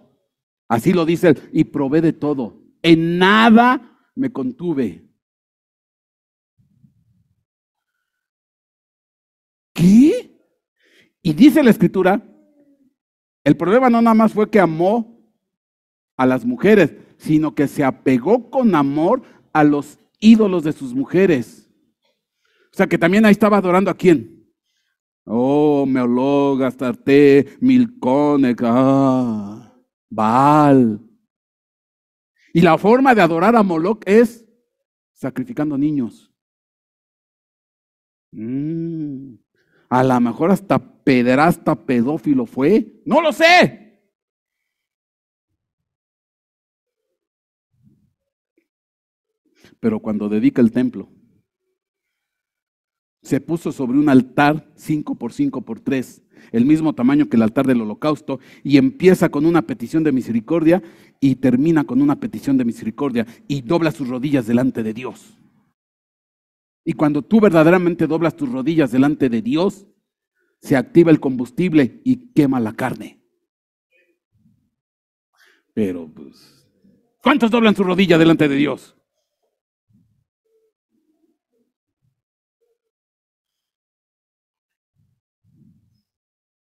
Así lo dice él, y probé de todo. En nada me contuve. ¿Qué? Y dice la Escritura, el problema no nada más fue que amó a las mujeres, sino que se apegó con amor a los ídolos de sus mujeres. O sea que también ahí estaba adorando ¿a quién? Oh, Meolog, Astarte, Milcón, Baal. Y la forma de adorar a Moloch es sacrificando niños. A lo mejor hasta pederasta, pedófilo fue. No lo sé. Pero cuando dedica el templo, se puso sobre un altar 5 por 5 por 3, el mismo tamaño que el altar del holocausto, y empieza con una petición de misericordia y termina con una petición de misericordia y dobla sus rodillas delante de Dios. Y cuando tú verdaderamente doblas tus rodillas delante de Dios, se activa el combustible y quema la carne. Pero pues, ¿cuántos doblan su rodilla delante de Dios?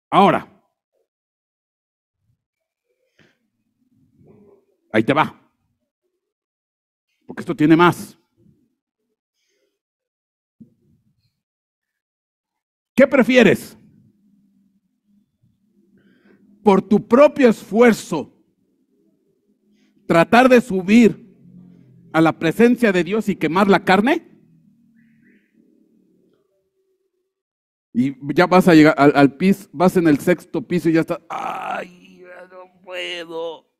Ahora, ahí te va, porque esto tiene más. ¿Qué prefieres? Por tu propio esfuerzo, tratar de subir a la presencia de Dios y quemar la carne. Y ya vas a llegar al piso, vas en el 6º piso y ya estás, ay, no puedo.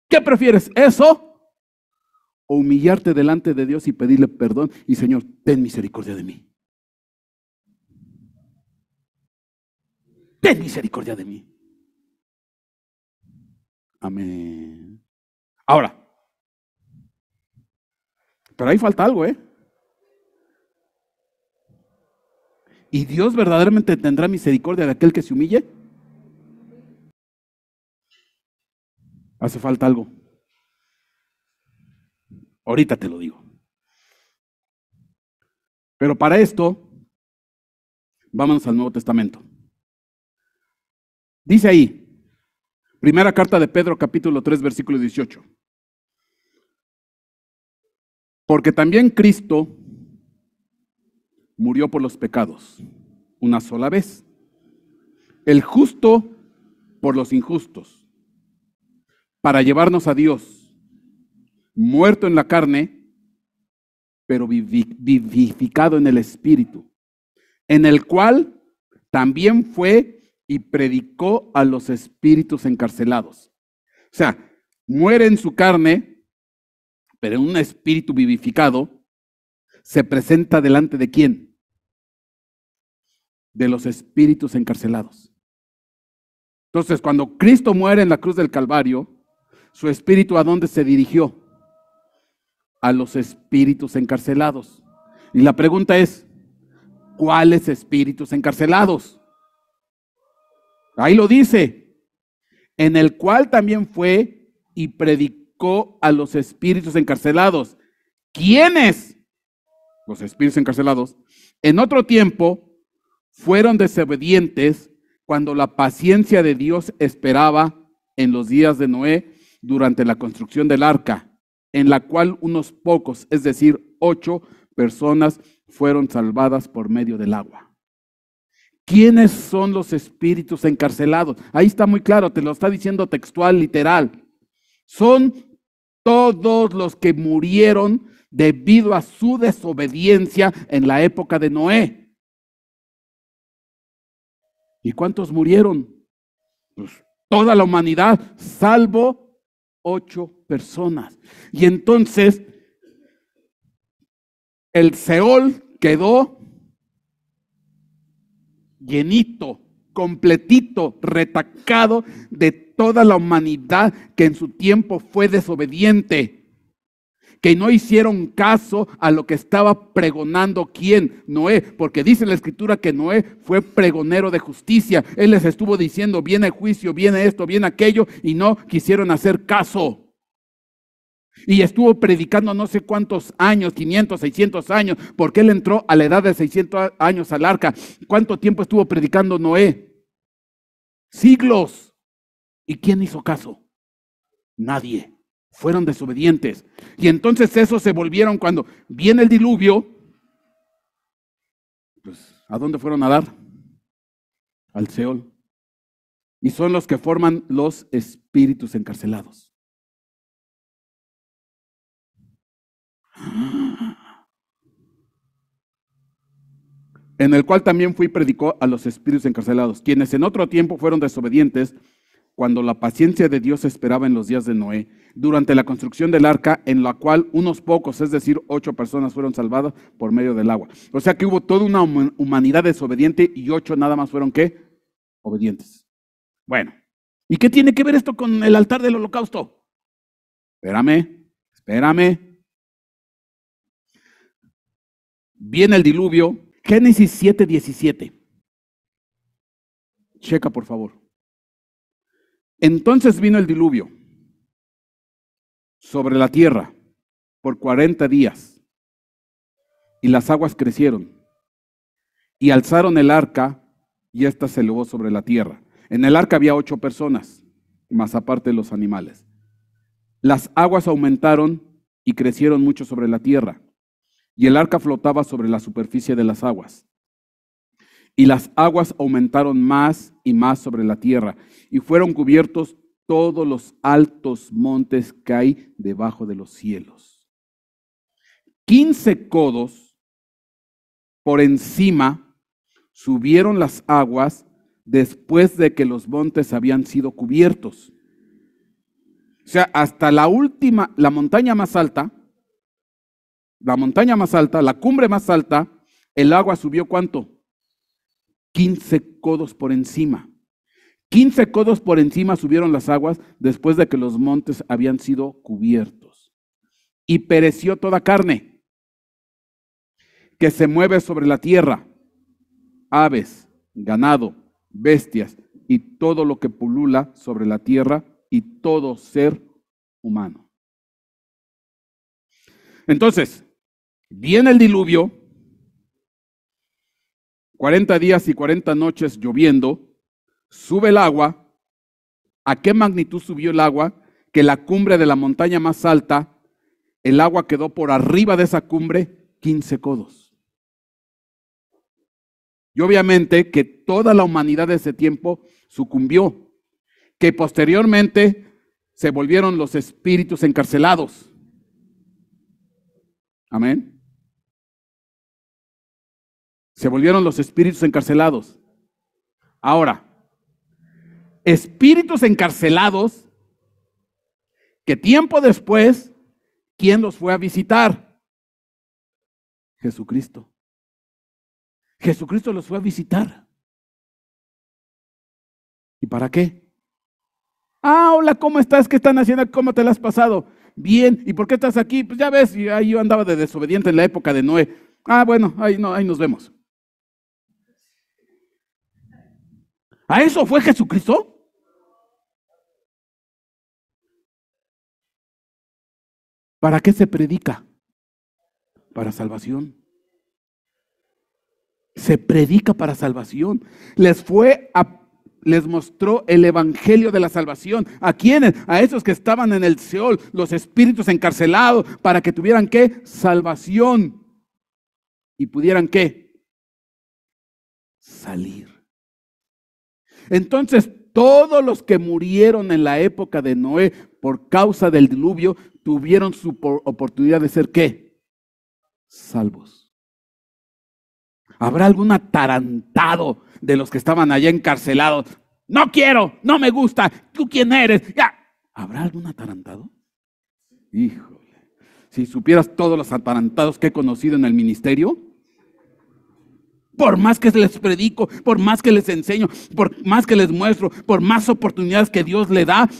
¿Qué prefieres? ¿Eso? ¿O humillarte delante de Dios y pedirle perdón? Y Señor, ten misericordia de mí. Ten misericordia de mí. Amén. Ahora, pero ahí falta algo, ¿eh? ¿Y Dios verdaderamente tendrá misericordia de aquel que se humille? Hace falta algo. Ahorita te lo digo. Pero para esto, vámonos al Nuevo Testamento. Dice ahí, primera carta de Pedro, capítulo 3, versículo 18. Porque también Cristo murió por los pecados una sola vez, el justo por los injustos, para llevarnos a Dios, muerto en la carne, pero vivificado en el Espíritu, en el cual también fue y predicó a los espíritus encarcelados. O sea, muere en su carne, pero en un espíritu vivificado, se presenta delante de ¿quién? De los espíritus encarcelados. Entonces, cuando Cristo muere en la cruz del Calvario, su espíritu ¿a dónde se dirigió? A los espíritus encarcelados. Y la pregunta es, ¿cuáles espíritus encarcelados? Ahí lo dice, en el cual también fue y predicó a los espíritus encarcelados. ¿Quiénes? Los espíritus encarcelados. En otro tiempo fueron desobedientes cuando la paciencia de Dios esperaba en los días de Noé durante la construcción del arca, en la cual unos pocos, es decir, 8 personas fueron salvadas por medio del agua. ¿Quiénes son los espíritus encarcelados? Ahí está muy claro, te lo está diciendo textual, literal. Son todos los que murieron debido a su desobediencia en la época de Noé. ¿Y cuántos murieron? Pues toda la humanidad, salvo 8 personas. Y entonces el Seol quedó llenito, completito, retacado de toda la humanidad que en su tiempo fue desobediente. que no hicieron caso a lo que estaba pregonando ¿quién? Noé, porque dice la Escritura que Noé fue pregonero de justicia. Él les estuvo diciendo, viene el juicio, viene esto, viene aquello, y no quisieron hacer caso. Y estuvo predicando no sé cuántos años, 500, 600 años, porque él entró a la edad de 600 años al arca. ¿Cuánto tiempo estuvo predicando Noé? Siglos. ¿Y quién hizo caso? Nadie. Fueron desobedientes. Y entonces esos se volvieron cuando viene el diluvio. Pues, ¿a dónde fueron a dar? Al Seol. Y son los que forman los espíritus encarcelados. En el cual también fui y predicó a los espíritus encarcelados, quienes en otro tiempo fueron desobedientes, cuando la paciencia de Dios esperaba en los días de Noé, durante la construcción del arca, en la cual unos pocos, es decir, 8 personas fueron salvadas por medio del agua. O sea que hubo toda una humanidad desobediente y 8 nada más fueron, ¿qué? Obedientes. Bueno, ¿y qué tiene que ver esto con el altar del holocausto? Espérame. Viene el diluvio, Génesis 7:17. Checa, por favor. Entonces vino el diluvio sobre la tierra por 40 días, y las aguas crecieron, y alzaron el arca, y ésta se elevó sobre la tierra. En el arca había 8 personas, más aparte los animales. Las aguas aumentaron y crecieron mucho sobre la tierra, y el arca flotaba sobre la superficie de las aguas. Y las aguas aumentaron más y más sobre la tierra, y fueron cubiertos todos los altos montes que hay debajo de los cielos. 15 codos por encima subieron las aguas después de que los montes habían sido cubiertos. O sea, hasta la última, la montaña más alta, la cumbre más alta, el agua subió ¿cuánto? 15 codos por encima. 15 codos por encima subieron las aguas después de que los montes habían sido cubiertos. Y pereció toda carne que se mueve sobre la tierra, aves, ganado, bestias y todo lo que pulula sobre la tierra y todo ser humano. Entonces, viene el diluvio, 40 días y 40 noches lloviendo, sube el agua. ¿A qué magnitud subió el agua? Que la cumbre de la montaña más alta, el agua quedó por arriba de esa cumbre 15 codos. Y obviamente que toda la humanidad de ese tiempo sucumbió, que posteriormente se volvieron los espíritus encarcelados. Amén. Se volvieron los espíritus encarcelados. Ahora, espíritus encarcelados que tiempo después, ¿quién los fue a visitar? Jesucristo. Jesucristo los fue a visitar. ¿Y para qué? Ah, hola, ¿cómo estás? ¿Qué están haciendo? ¿Cómo te la has pasado? Bien. ¿Y por qué estás aquí? Pues ya ves, yo andaba de desobediente en la época de Noé. Ah, bueno, ahí nos vemos. ¿A eso fue Jesucristo? ¿Para qué se predica? Para salvación. Se predica para salvación. Les mostró el evangelio de la salvación. ¿A quiénes? A esos que estaban en el Seol, los espíritus encarcelados, para que tuvieran ¿qué? Salvación. Y pudieran ¿qué? Salir. Entonces, todos los que murieron en la época de Noé por causa del diluvio, tuvieron su oportunidad de ser ¿qué? Salvos. ¿Habrá algún atarantado de los que estaban allá encarcelados? No quiero, no me gusta, ¿tú quién eres? Ya. ¿Habrá algún atarantado? Híjole, si supieras todos los atarantados que he conocido en el ministerio, por más que les predico, por más que les enseño, por más que les muestro, por más oportunidades que Dios le da,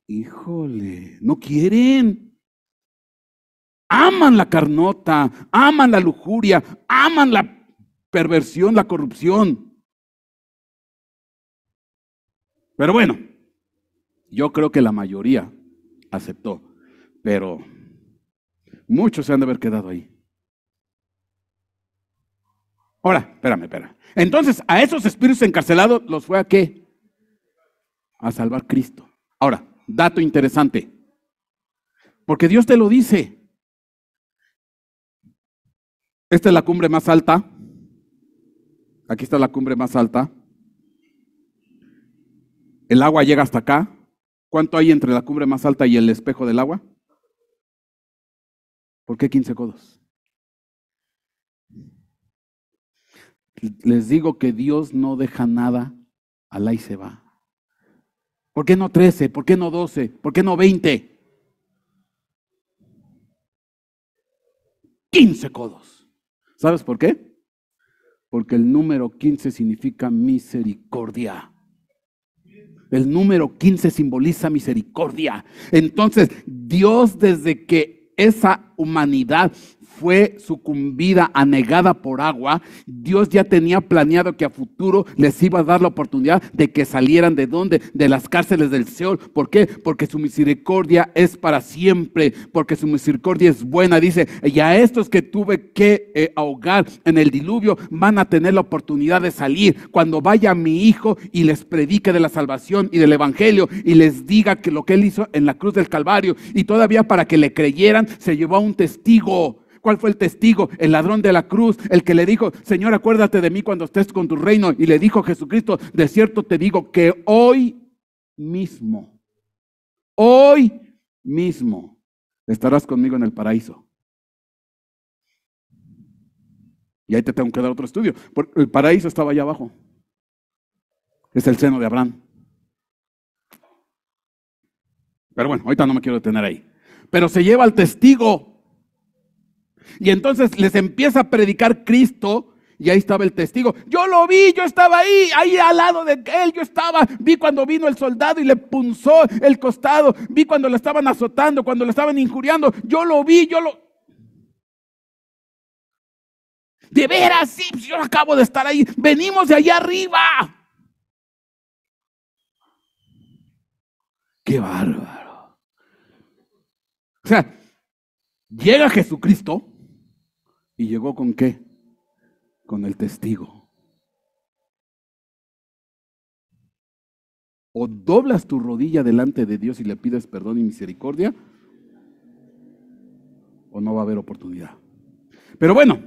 híjole, no quieren. Aman la carnota, aman la lujuria, aman la perversión, la corrupción. Pero bueno, yo creo que la mayoría aceptó, pero muchos se han de haber quedado ahí. Ahora, espérame. Entonces, a esos espíritus encarcelados los fue a ¿qué? A salvar Cristo. Ahora, dato interesante, porque Dios te lo dice. Esta es la cumbre más alta. Aquí está la cumbre más alta. El agua llega hasta acá. ¿Cuánto hay entre la cumbre más alta y el espejo del agua? ¿Por qué 15 codos? Les digo que Dios no deja nada, Alá y se va. ¿Por qué no 13? ¿Por qué no 12? ¿Por qué no 20? 15 codos. ¿Sabes por qué? Porque el número 15 significa misericordia. El número 15 simboliza misericordia. Entonces, Dios, desde que esa humanidad fue sucumbida, anegada por agua, Dios ya tenía planeado que a futuro les iba a dar la oportunidad de que salieran ¿de dónde? De las cárceles del Seol. ¿Por qué? Porque su misericordia es para siempre, porque su misericordia es buena. Dice, y a estos que tuve que ahogar en el diluvio van a tener la oportunidad de salir cuando vaya mi Hijo y les predique de la salvación y del evangelio y les diga que lo que Él hizo en la cruz del Calvario. Y todavía para que le creyeran se llevó a un testigo. ¿Cuál fue el testigo? El ladrón de la cruz, el que le dijo, Señor, acuérdate de mí cuando estés con tu reino. Y le dijo Jesucristo, de cierto te digo que hoy mismo estarás conmigo en el paraíso. Y ahí te tengo que dar otro estudio, porque el paraíso estaba allá abajo. Es el seno de Abraham. Pero bueno, ahorita no me quiero detener ahí. Pero se lleva al testigo. Y entonces les empieza a predicar Cristo. Y ahí estaba el testigo. Yo lo vi, yo estaba ahí al lado de él, yo estaba. Vi cuando vino el soldado y le punzó el costado. Vi cuando lo estaban azotando, cuando lo estaban injuriando. Yo lo vi, De veras, sí, yo acabo de estar ahí. Venimos de allá arriba. ¡Qué bárbaro! O sea, llega Jesucristo y llegó ¿con qué? Con el testigo. O doblas tu rodilla delante de Dios y le pides perdón y misericordia, o no va a haber oportunidad. Pero bueno,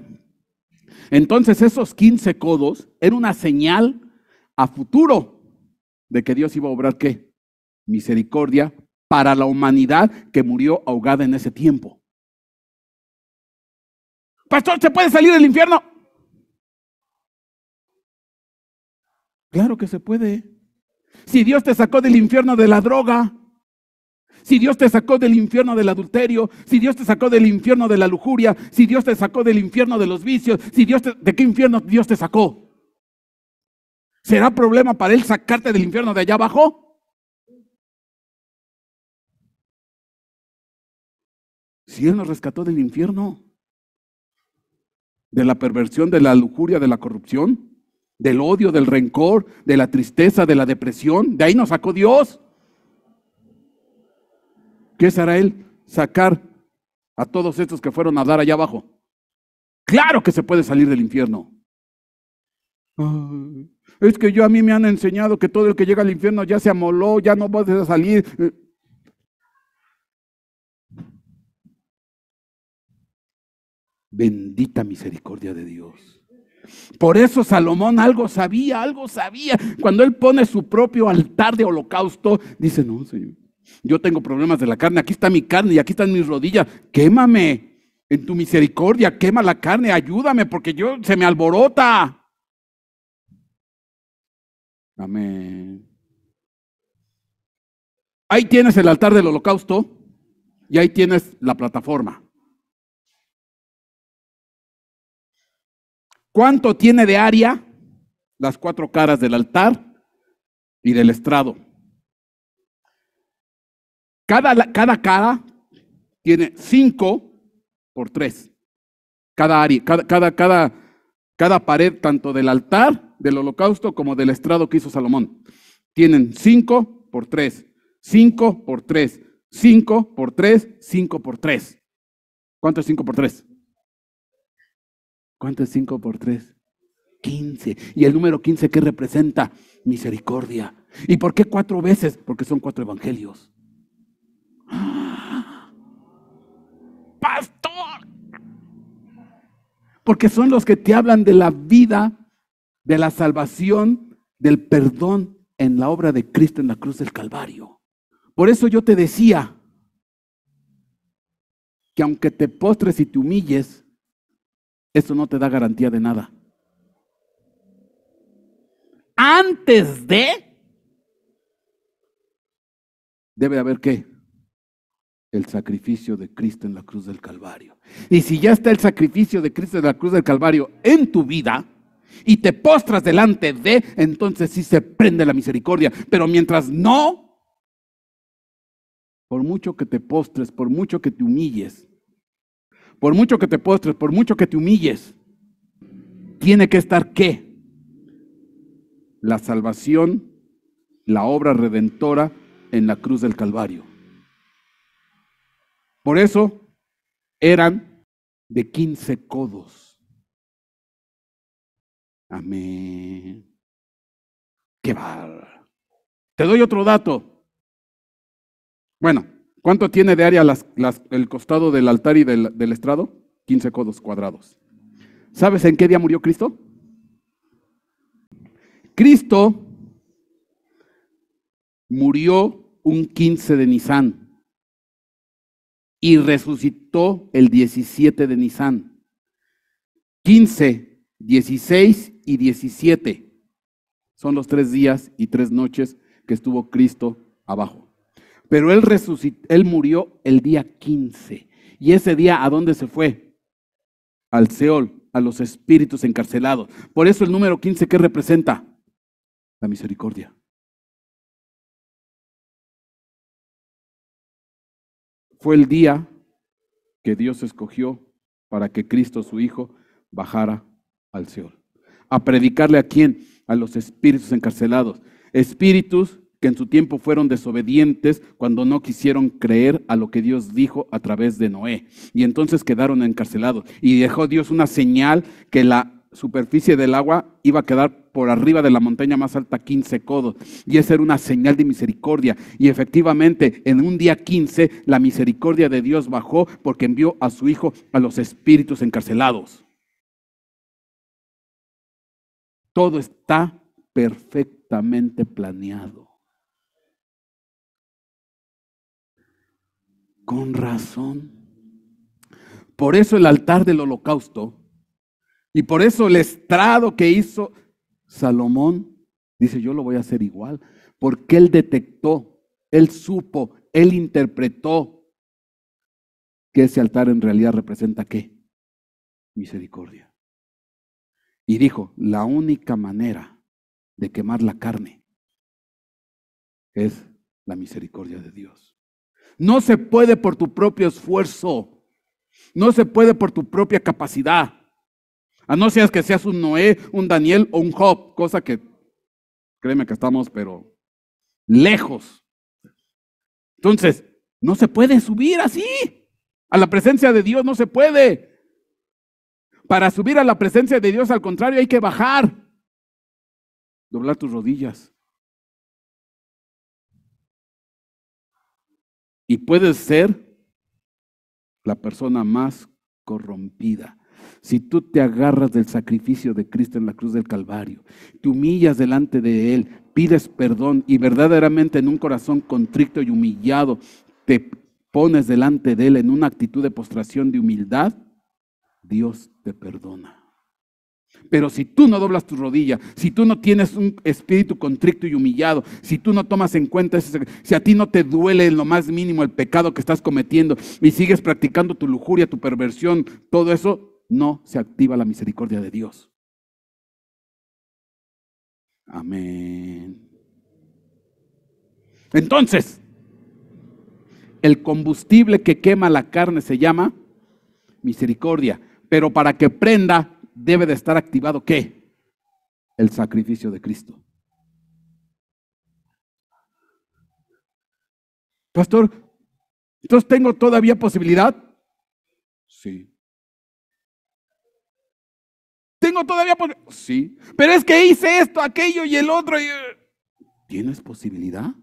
entonces esos 15 codos eran una señal a futuro de que Dios iba a obrar ¿qué? Misericordia para la humanidad que murió ahogada en ese tiempo. Pastor, ¿se puede salir del infierno? Claro que se puede. Si Dios te sacó del infierno de la droga, si Dios te sacó del infierno del adulterio, si Dios te sacó del infierno de la lujuria, si Dios te sacó del infierno de los vicios, ¿de qué infierno Dios te sacó? ¿Será problema para Él sacarte del infierno de allá abajo? Si Él nos rescató del infierno, de la perversión, de la lujuria, de la corrupción, del odio, del rencor, de la tristeza, de la depresión, de ahí nos sacó Dios. ¿Qué será Él? Sacar a todos estos que fueron a dar allá abajo. Claro que se puede salir del infierno. Es que a mí me han enseñado que todo el que llega al infierno ya se amoló, ya no puede salir. Bendita misericordia de Dios. Por eso Salomón algo sabía. Cuando él pone su propio altar de holocausto, dice, no, Señor, yo tengo problemas de la carne, aquí está mi carne y aquí están mis rodillas, quémame en tu misericordia, quema la carne, ayúdame porque se me alborota. Amén. Ahí tienes el altar del holocausto y ahí tienes la plataforma. ¿Cuánto tiene de área? Las 4 caras del altar y del estrado. Cada cara tiene 5 por 3. Cada área, cada pared, tanto del altar, del holocausto, como del estrado que hizo Salomón. Tienen 5 por 3, 5 por 3, 5 por 3, 5 por 3. ¿Cuánto es 5 por 3? ¿Cuánto es 5 por 3? 15. ¿Y el número 15 qué representa? Misericordia. ¿Y por qué 4 veces? Porque son 4 evangelios. ¡Pastor! Porque son los que te hablan de la vida, de la salvación, del perdón en la obra de Cristo en la cruz del Calvario. Por eso yo te decía que aunque te postres y te humilles, eso no te da garantía de nada. Antes debe haber ¿qué? El sacrificio de Cristo en la cruz del Calvario. Y si ya está el sacrificio de Cristo en la cruz del Calvario en tu vida y te postras delante de, entonces sí se prende la misericordia. Pero mientras no, por mucho que te postres, por mucho que te humilles, por mucho que te postres, por mucho que te humilles, tiene que estar ¿qué? La salvación, la obra redentora en la cruz del Calvario. Por eso eran de 15 codos. Amén. Qué bárbaro. Te doy otro dato. Bueno, ¿cuánto tiene de área el costado del altar y del estrado? 15 codos cuadrados. ¿Sabes en qué día murió Cristo? Cristo murió un 15 de Nisan y resucitó el 17 de Nisan. 15, 16 y 17 son los 3 días y 3 noches que estuvo Cristo abajo. Pero él murió el día 15. Y ese día, ¿a dónde se fue? Al Seol, a los espíritus encarcelados. Por eso el número 15, ¿qué representa? La misericordia. Fue el día que Dios escogió para que Cristo, su Hijo, bajara al Seol. ¿A predicarle a quién? A los espíritus encarcelados. Espíritus que en su tiempo fueron desobedientes cuando no quisieron creer a lo que Dios dijo a través de Noé. Y entonces quedaron encarcelados. Y dejó Dios una señal que la superficie del agua iba a quedar por arriba de la montaña más alta 15 codos. Y esa era una señal de misericordia. Y efectivamente, en un día 15, la misericordia de Dios bajó porque envió a su Hijo a los espíritus encarcelados. Todo está perfectamente planeado. Con razón. Por eso el altar del holocausto y por eso el estrado que hizo Salomón, dice, yo lo voy a hacer igual, porque él detectó, él supo, él interpretó que ese altar en realidad representa ¿qué? Misericordia. Y dijo, la única manera de quemar la carne es la misericordia de Dios. No se puede por tu propio esfuerzo, no se puede por tu propia capacidad. A no ser que seas un Noé, un Daniel o un Job, cosa que créeme que estamos pero lejos. Entonces, no se puede subir así. A la presencia de Dios no se puede. Para subir a la presencia de Dios, al contrario, hay que bajar. Doblar tus rodillas. Y puedes ser la persona más corrompida. Si tú te agarras del sacrificio de Cristo en la cruz del Calvario, te humillas delante de Él, pides perdón y verdaderamente en un corazón contrito y humillado te pones delante de Él en una actitud de postración, de humildad, Dios te perdona. Pero si tú no doblas tu rodilla, si tú no tienes un espíritu contrito y humillado, si tú no tomas en cuenta, si a ti no te duele en lo más mínimo el pecado que estás cometiendo y sigues practicando tu lujuria, tu perversión, todo eso, no se activa la misericordia de Dios. Amén. Entonces, el combustible que quema la carne se llama misericordia. Pero para que prenda, debe de estar activado, ¿qué? El sacrificio de Cristo. Pastor, ¿entonces tengo todavía posibilidad? Sí. ¿Tengo todavía posibilidad? Sí. Pero es que hice esto, aquello y el otro. ¿Tienes posibilidad?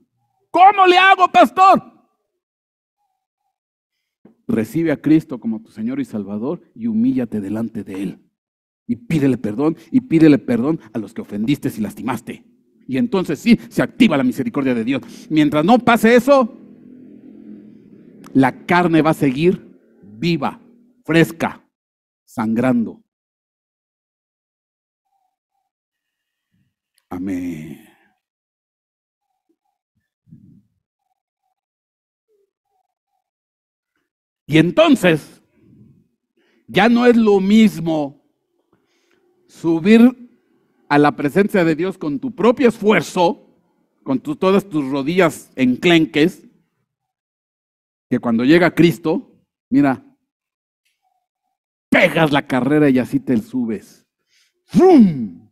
¿Cómo le hago, pastor? Recibe a Cristo como tu Señor y Salvador y humíllate delante de Él. Y pídele perdón a los que ofendiste y lastimaste. Y entonces sí, se activa la misericordia de Dios. Mientras no pase eso, la carne va a seguir viva, fresca, sangrando. Amén. Y entonces, ya no es lo mismo subir a la presencia de Dios con tu propio esfuerzo, con todas tus rodillas enclenques, que cuando llega Cristo, mira, pegas la carrera y así te subes. ¡Fum!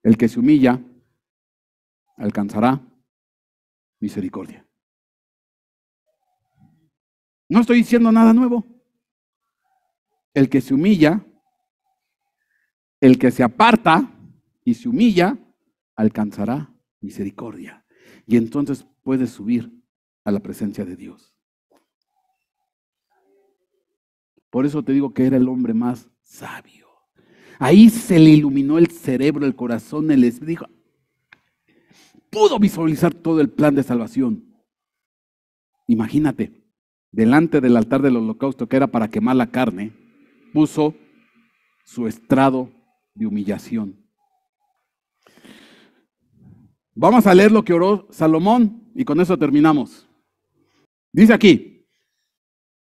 El que se humilla alcanzará misericordia. No estoy diciendo nada nuevo. El que se humilla, el que se aparta y se humilla, alcanzará misericordia. Y entonces puedes subir a la presencia de Dios. Por eso te digo que era el hombre más sabio. Ahí se le iluminó el cerebro, el corazón, el espíritu. Pudo visualizar todo el plan de salvación. Imagínate, delante del altar del holocausto, que era para quemar la carne, puso su estrado de humillación. Vamos a leer lo que oró Salomón y con eso terminamos. Dice aquí,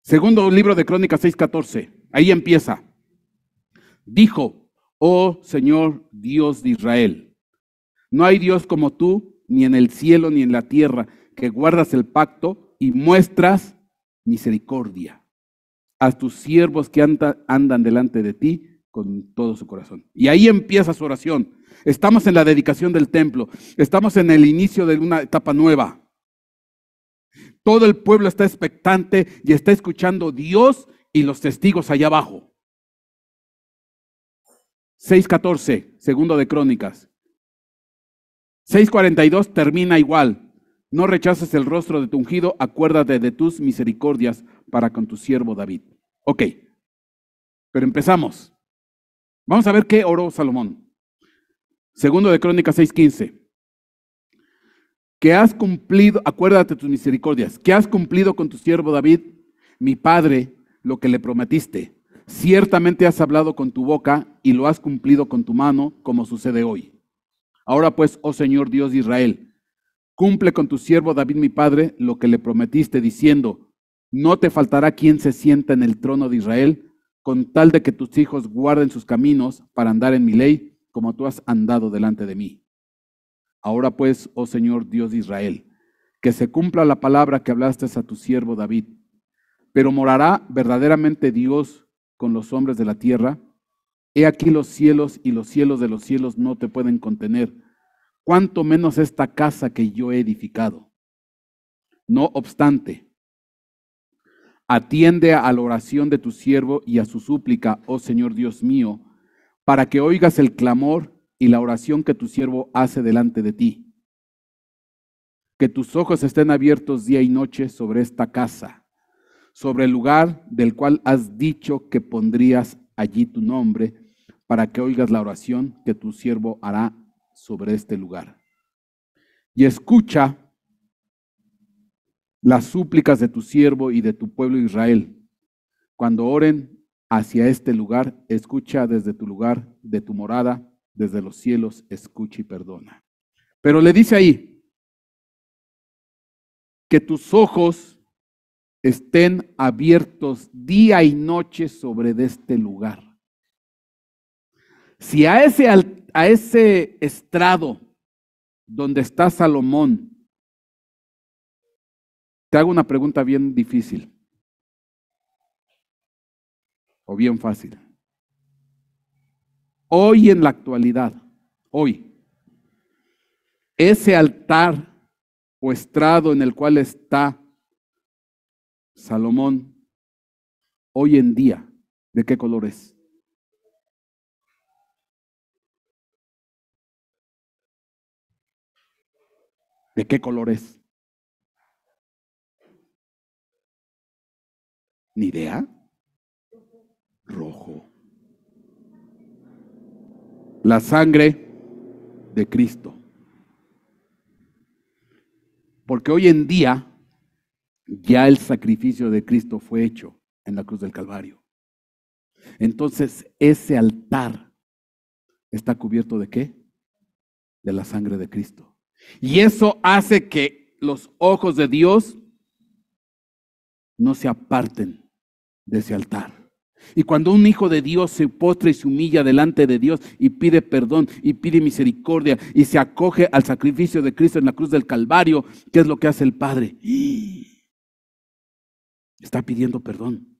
segundo libro de Crónicas 6:14, ahí empieza. Dijo, oh Señor Dios de Israel, no hay Dios como tú, ni en el cielo ni en la tierra, que guardas el pacto y muestras misericordia a tus siervos que andan delante de ti con todo su corazón. Y ahí empieza su oración. Estamos en la dedicación del templo. Estamos en el inicio de una etapa nueva. Todo el pueblo está expectante y está escuchando a Dios y los testigos allá abajo. 6:14, segundo de Crónicas. 6:42 termina igual. No rechaces el rostro de tu ungido, acuérdate de tus misericordias para con tu siervo David. Ok, pero empezamos. Vamos a ver qué oró Salomón. Segundo de Crónicas 6:15. Que has cumplido, acuérdate de tus misericordias, que has cumplido con tu siervo David, mi padre, lo que le prometiste. Ciertamente has hablado con tu boca y lo has cumplido con tu mano, como sucede hoy. Ahora pues, oh Señor Dios de Israel, cumple con tu siervo David, mi padre, lo que le prometiste, diciendo, no te faltará quien se sienta en el trono de Israel, con tal de que tus hijos guarden sus caminos para andar en mi ley, como tú has andado delante de mí. Ahora pues, oh Señor Dios de Israel, que se cumpla la palabra que hablaste a tu siervo David. Pero morará verdaderamente Dios con los hombres de la tierra. He aquí los cielos y los cielos de los cielos no te pueden contener, cuanto menos esta casa que yo he edificado. No obstante, atiende a la oración de tu siervo y a su súplica, oh Señor Dios mío, para que oigas el clamor y la oración que tu siervo hace delante de ti. Que tus ojos estén abiertos día y noche sobre esta casa, sobre el lugar del cual has dicho que pondrías allí tu nombre, para que oigas la oración que tu siervo hará sobre este lugar. Y escucha las súplicas de tu siervo y de tu pueblo Israel. Cuando oren hacia este lugar, escucha desde tu lugar, de tu morada, desde los cielos, escucha y perdona. Pero le dice ahí, que tus ojos estén abiertos día y noche sobre este lugar. Si a ese estrado donde está Salomón, te hago una pregunta bien difícil. o bien fácil. Hoy en la actualidad, hoy, ese altar o estrado en el cual está Salomón, hoy en día, ¿de qué color es? ¿De qué color es? ¿Ni idea? Rojo. La sangre de Cristo. Porque hoy en día ya el sacrificio de Cristo fue hecho en la cruz del Calvario. Entonces ese altar está cubierto ¿de qué? De la sangre de Cristo. Y eso hace que los ojos de Dios no se aparten de ese altar. Y cuando un hijo de Dios se postra y se humilla delante de Dios y pide perdón y pide misericordia y se acoge al sacrificio de Cristo en la cruz del Calvario, ¿qué es lo que hace el Padre? Está pidiendo perdón,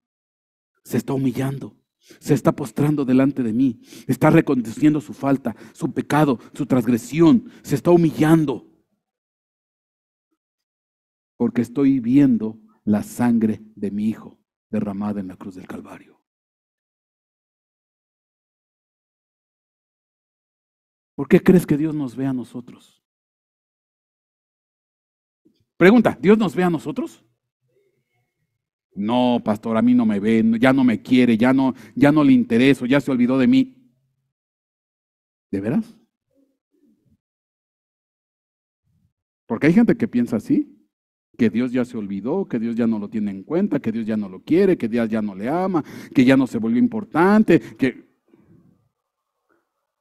se está humillando, se está postrando delante de mí, está reconociendo su falta, su pecado, su transgresión, se está humillando. Porque estoy viendo la sangre de mi hijo derramada en la cruz del Calvario. ¿Por qué crees que Dios nos ve a nosotros? Pregunta, ¿Dios nos ve a nosotros? No, pastor, a mí no me ve, ya no me quiere, ya no le intereso, ya se olvidó de mí. ¿De veras? Porque hay gente que piensa así, que Dios ya se olvidó, que Dios ya no lo tiene en cuenta, que Dios ya no lo quiere, que Dios ya no le ama, que ya no se volvió importante, que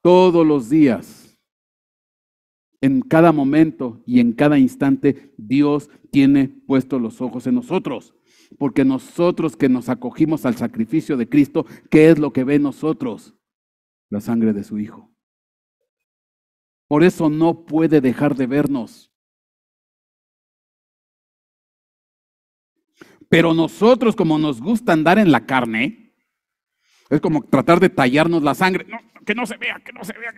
todos los días, en cada momento y en cada instante, Dios tiene puestos los ojos en nosotros. Porque nosotros que nos acogimos al sacrificio de Cristo, ¿qué es lo que ve en nosotros? La sangre de su Hijo. Por eso no puede dejar de vernos. Pero nosotros, como nos gusta andar en la carne, es como tratar de tallarnos la sangre. No, que no se vea, que no se vea.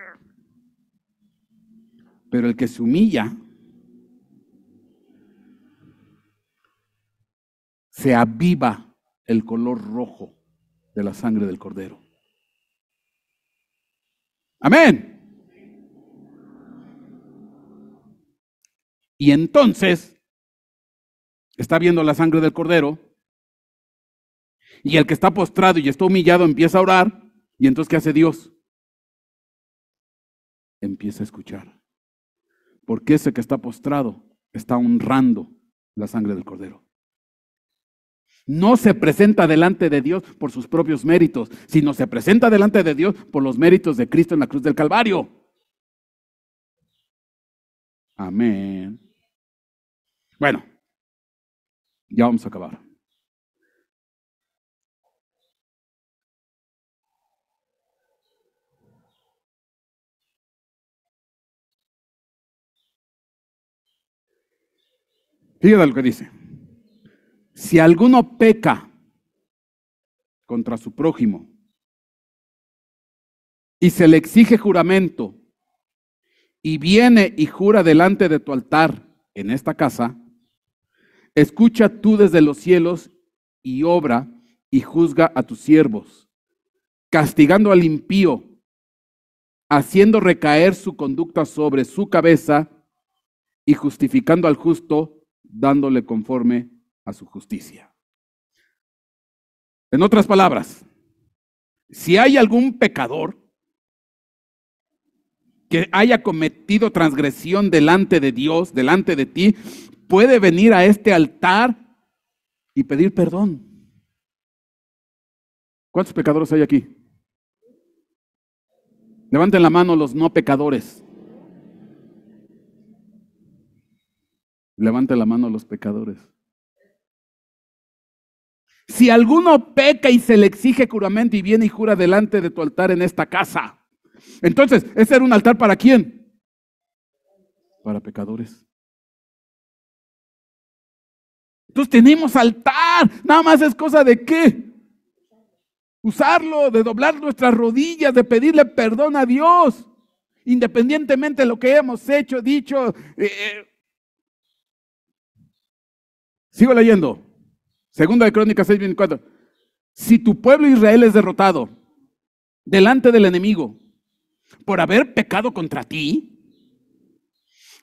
Pero el que se humilla, se aviva el color rojo de la sangre del Cordero. Amén. Y entonces está viendo la sangre del Cordero y el que está postrado y está humillado empieza a orar. Y entonces ¿qué hace Dios? Empieza a escuchar. Porque ese que está postrado está honrando la sangre del Cordero. No se presenta delante de Dios por sus propios méritos, sino se presenta delante de Dios por los méritos de Cristo en la cruz del Calvario. Amén. Bueno, ya vamos a acabar. Fíjate lo que dice. Si alguno peca contra su prójimo y se le exige juramento y viene y jura delante de tu altar en esta casa, escucha tú desde los cielos y obra y juzga a tus siervos, castigando al impío, haciendo recaer su conducta sobre su cabeza y justificando al justo, dándole conforme a su justicia. En otras palabras, si hay algún pecador que haya cometido transgresión delante de Dios, delante de ti, puede venir a este altar y pedir perdón. ¿Cuántos pecadores hay aquí? Levanten la mano los no pecadores. Levanten la mano los pecadores. Si alguno peca y se le exige juramento y viene y jura delante de tu altar en esta casa, entonces, ¿ese era un altar para quién? Para pecadores. Entonces tenemos altar, nada más es cosa de qué? usarlo, de doblar nuestras rodillas, de pedirle perdón a Dios, independientemente de lo que hemos hecho, dicho. Sigo leyendo. Segunda de Crónicas 6:24. Si tu pueblo Israel es derrotado delante del enemigo por haber pecado contra ti,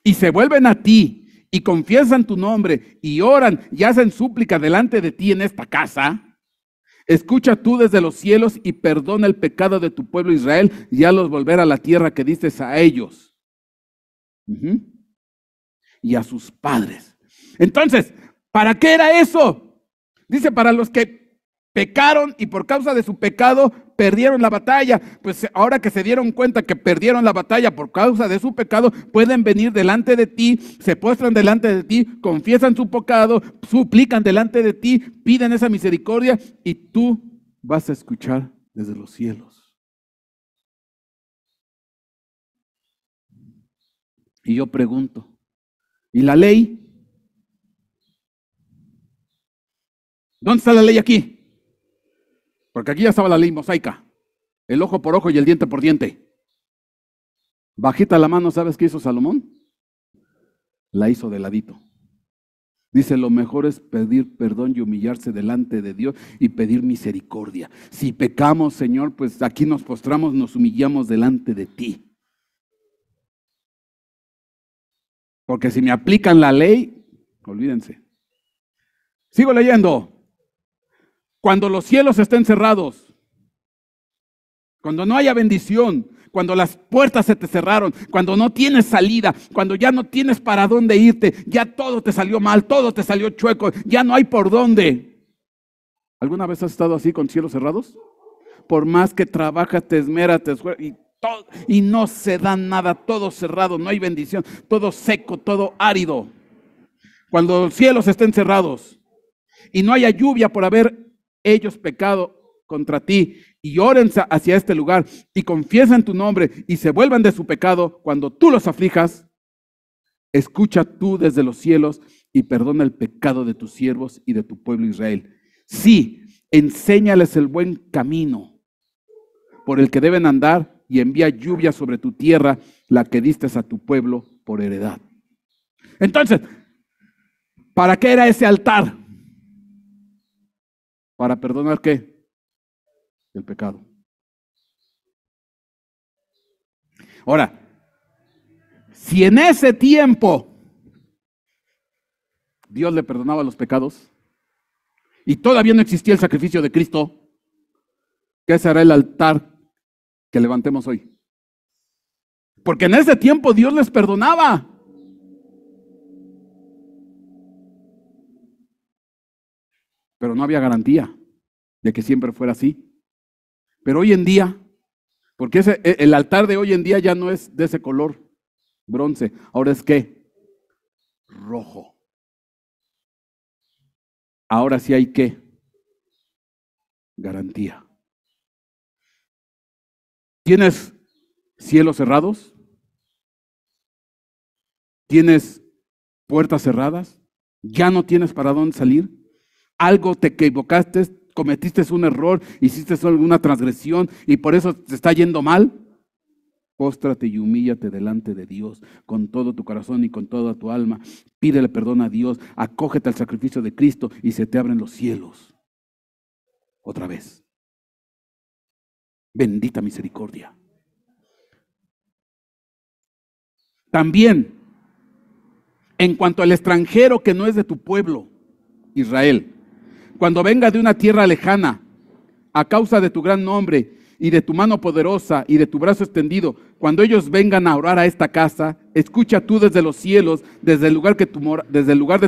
y se vuelven a ti y confiesan tu nombre y oran y hacen súplica delante de ti en esta casa, escucha tú desde los cielos y perdona el pecado de tu pueblo Israel y hazlos volver a la tierra que diste a ellos y a sus padres. Entonces, ¿para qué era eso? Dice, para los que pecaron y por causa de su pecado perdieron la batalla. Pues ahora que se dieron cuenta que perdieron la batalla por causa de su pecado, pueden venir delante de ti, se postran delante de ti, confiesan su pecado, suplican delante de ti, piden esa misericordia y tú vas a escuchar desde los cielos. Y yo pregunto, ¿y la ley? ¿Dónde está la ley aquí? Porque aquí ya estaba la ley mosaica. El ojo por ojo y el diente por diente. Bajita la mano, ¿sabes qué hizo Salomón? La hizo de ladito. Dice, lo mejor es pedir perdón y humillarse delante de Dios y pedir misericordia. Si pecamos, Señor, pues aquí nos postramos, nos humillamos delante de ti. Porque si me aplican la ley, olvídense. Sigo leyendo. Cuando los cielos estén cerrados, cuando no haya bendición, cuando las puertas se te cerraron, cuando no tienes salida, cuando ya no tienes para dónde irte, ya todo te salió mal, todo te salió chueco, ya no hay por dónde. ¿Alguna vez has estado así con cielos cerrados? Por más que trabajas, te esmeras, te esfuerzas y no se da nada, todo cerrado, no hay bendición, todo seco, todo árido. Cuando los cielos estén cerrados y no haya lluvia por haber ellos pecado contra ti y oren hacia este lugar y confiesen tu nombre y se vuelvan de su pecado, cuando tú los aflijas, escucha tú desde los cielos y perdona el pecado de tus siervos y de tu pueblo Israel. Sí, enséñales el buen camino por el que deben andar y envía lluvia sobre tu tierra, la que diste a tu pueblo por heredad. Entonces, ¿para qué era ese altar? ¿Para perdonar qué? El pecado. Ahora, si en ese tiempo Dios le perdonaba los pecados y todavía no existía el sacrificio de Cristo, ¿qué será el altar que levantemos hoy? Porque en ese tiempo Dios les perdonaba. Pero no había garantía de que siempre fuera así. Pero hoy en día, porque el altar de hoy en día ya no es de ese color bronce, ahora es ¿qué? Rojo. Ahora sí hay ¿qué? Garantía. ¿Tienes cielos cerrados? ¿Tienes puertas cerradas? ¿Ya no tienes para dónde salir? Algo te equivocaste, cometiste un error, hiciste alguna transgresión y por eso te está yendo mal. Póstrate y humíllate delante de Dios con todo tu corazón y con toda tu alma. Pídele perdón a Dios, acógete al sacrificio de Cristo y se te abren los cielos. Otra vez. Bendita misericordia. También, en cuanto al extranjero que no es de tu pueblo, Israel, cuando venga de una tierra lejana, a causa de tu gran nombre y de tu mano poderosa y de tu brazo extendido, cuando ellos vengan a orar a esta casa, escucha tú desde los cielos, desde el lugar de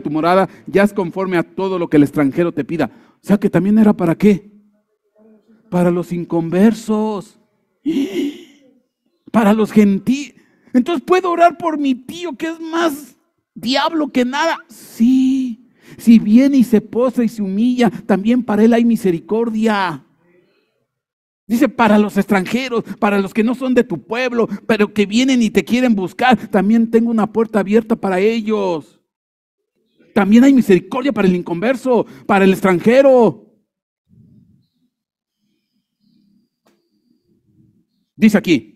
tu morada, ya es conforme a todo lo que el extranjero te pida. O sea que también era ¿para qué? Para los inconversos, para los gentiles. Entonces, ¿puedo orar por mi tío que es más diablo que nada? Sí. Si viene y se postra y se humilla, también para él hay misericordia. Dice, para los extranjeros, para los que no son de tu pueblo, pero que vienen y te quieren buscar, también tengo una puerta abierta para ellos. También hay misericordia para el inconverso, para el extranjero. Dice aquí,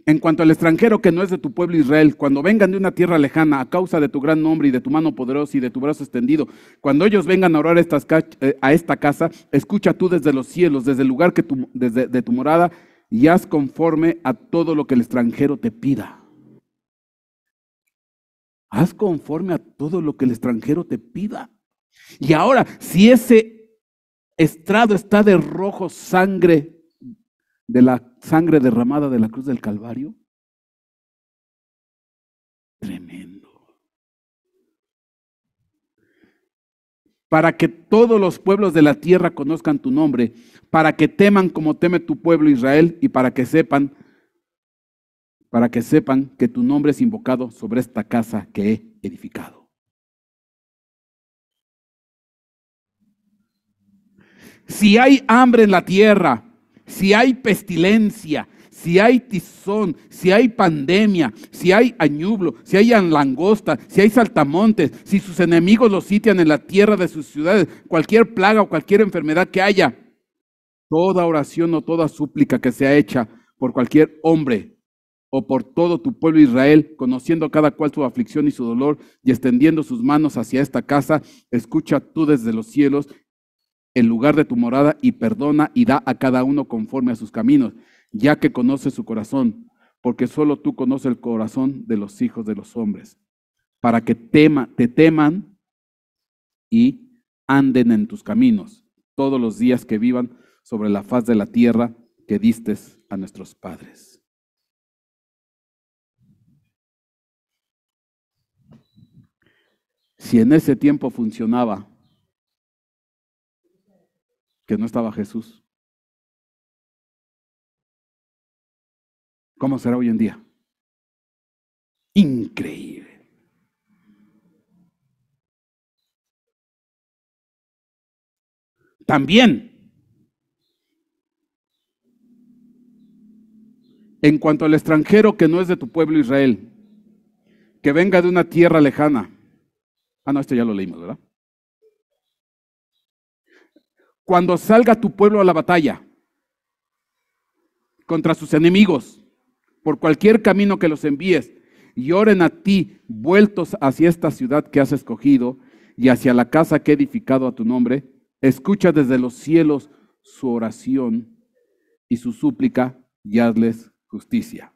en cuanto al extranjero que no es de tu pueblo Israel, cuando vengan de una tierra lejana a causa de tu gran nombre y de tu mano poderosa y de tu brazo extendido, cuando ellos vengan a orar a esta casa, escucha tú desde los cielos, desde el lugar de tu morada, y haz conforme a todo lo que el extranjero te pida. Haz conforme a todo lo que el extranjero te pida. Y ahora, si ese estrado está de rojo sangre, de la sangre derramada de la cruz del Calvario, tremendo. Para que todos los pueblos de la tierra conozcan tu nombre, para que teman como teme tu pueblo Israel y para que sepan que tu nombre es invocado sobre esta casa que he edificado. Si hay hambre en la tierra, si hay pestilencia, si hay tizón, si hay pandemia, si hay añublo, si hay langosta, si hay saltamontes, si sus enemigos los sitian en la tierra de sus ciudades, cualquier plaga o cualquier enfermedad que haya, toda oración o toda súplica que sea hecha por cualquier hombre o por todo tu pueblo Israel, conociendo cada cual su aflicción y su dolor y extendiendo sus manos hacia esta casa, escucha tú desde los cielos el lugar de tu morada y perdona y da a cada uno conforme a sus caminos, ya que conoces su corazón, porque solo tú conoces el corazón de los hijos de los hombres, para que te teman y anden en tus caminos todos los días que vivan sobre la faz de la tierra que diste a nuestros padres. Si en ese tiempo funcionaba, que no estaba Jesús, ¿cómo será hoy en día? Increíble. También, en cuanto al extranjero que no es de tu pueblo Israel, que venga de una tierra lejana. Ah, no, esto ya lo leímos, ¿verdad? Cuando salga tu pueblo a la batalla contra sus enemigos, por cualquier camino que los envíes, y oren a ti, vueltos hacia esta ciudad que has escogido y hacia la casa que he edificado a tu nombre, escucha desde los cielos su oración y su súplica y hazles justicia.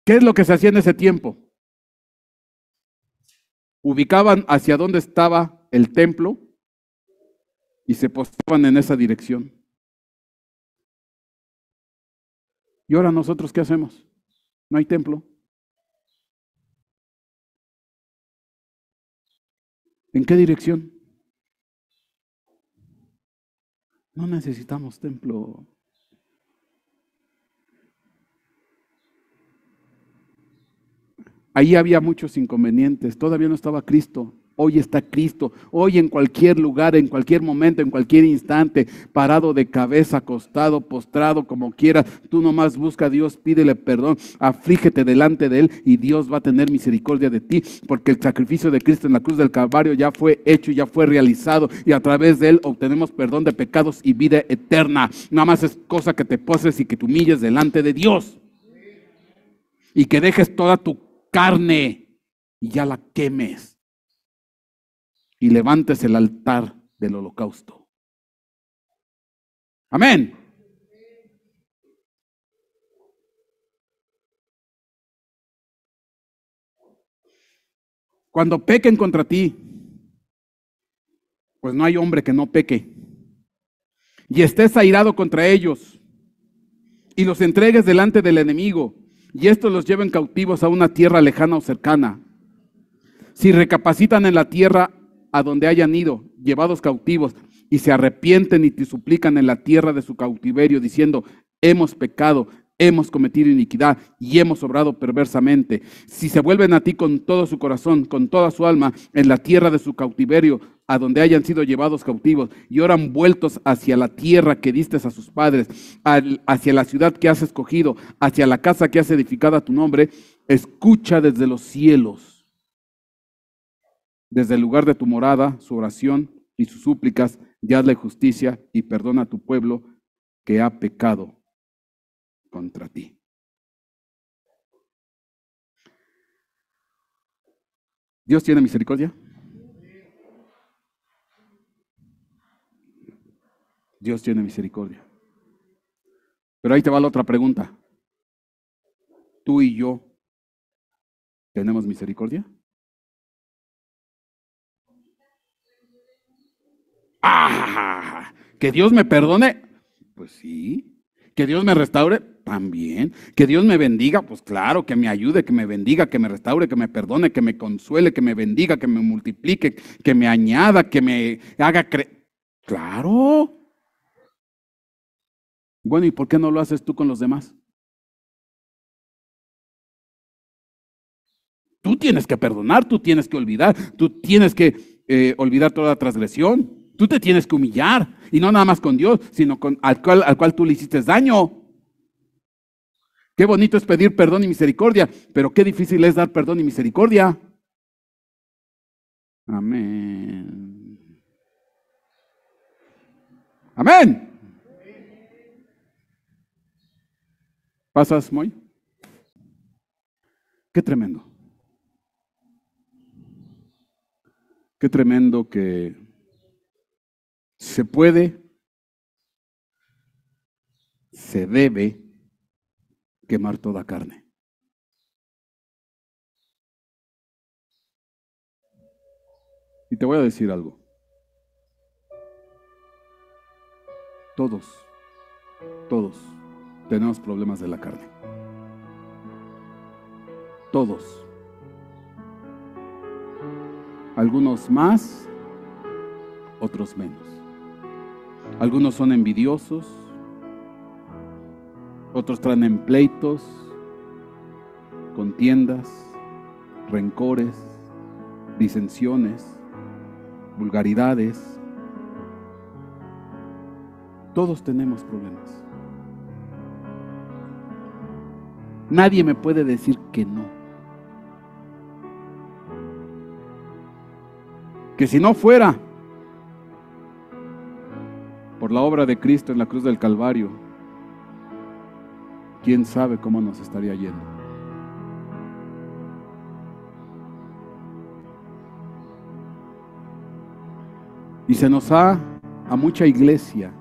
¿Qué es lo que se hacía en ese tiempo? Ubicaban hacia dónde estaba el templo y se postraban en esa dirección. ¿Y ahora nosotros qué hacemos? No hay templo. ¿En qué dirección? No necesitamos templo. Ahí había muchos inconvenientes, todavía no estaba Cristo. Hoy está Cristo, hoy en cualquier lugar, en cualquier momento, en cualquier instante, parado de cabeza, acostado, postrado, como quieras, tú nomás busca a Dios, pídele perdón, aflígete delante de Él y Dios va a tener misericordia de ti, porque el sacrificio de Cristo en la cruz del Calvario ya fue hecho, ya fue realizado y a través de Él obtenemos perdón de pecados y vida eterna. Nada más es cosa que te postres y que te humilles delante de Dios y que dejes toda tu carne y ya la quemes y levantes el altar del holocausto. Amén. Cuando pequen contra ti, pues no hay hombre que no peque, y estés airado contra ellos y los entregues delante del enemigo y estos los lleven cautivos a una tierra lejana o cercana. Si recapacitan en la tierra a donde hayan ido, llevados cautivos, y se arrepienten y te suplican en la tierra de su cautiverio, diciendo, hemos pecado, hemos cometido iniquidad y hemos obrado perversamente. Si se vuelven a ti con todo su corazón, con toda su alma, en la tierra de su cautiverio, a donde hayan sido llevados cautivos, y oran vueltos hacia la tierra que diste a sus padres, hacia la ciudad que has escogido, hacia la casa que has edificado a tu nombre, escucha desde los cielos, desde el lugar de tu morada, su oración y sus súplicas, y hazle justicia y perdona a tu pueblo que ha pecado contra ti. ¿Dios tiene misericordia? Dios tiene misericordia. Pero ahí te va la otra pregunta. ¿Tú y yo tenemos misericordia? ¡Ah! ¿Que Dios me perdone? Pues sí. ¿Que Dios me restaure? También. ¿Que Dios me bendiga? Pues claro, que me ayude, que me bendiga, que me restaure, que me perdone, que me consuele, que me bendiga, que me multiplique, que me añada, que me haga creer. Claro. Bueno, ¿y por qué no lo haces tú con los demás? Tú tienes que perdonar, tú tienes que olvidar, tú tienes que olvidar toda transgresión. Tú te tienes que humillar, y no nada más con Dios, sino al cual tú le hiciste daño. Qué bonito es pedir perdón y misericordia, pero qué difícil es dar perdón y misericordia. Amén. Amén. ¿Pasas, Moy? Qué tremendo. Qué tremendo que se puede, se debe quemar toda carne. Y te voy a decir algo. Todos tenemos problemas de la carne. Todos. Algunos más, otros menos. Algunos son envidiosos, otros traen en pleitos, contiendas, rencores, disensiones, vulgaridades. Todos tenemos problemas. Nadie me puede decir que no. Que si no fuera por la obra de Cristo en la cruz del Calvario, quién sabe cómo nos estaría yendo. Y se nos a mucha iglesia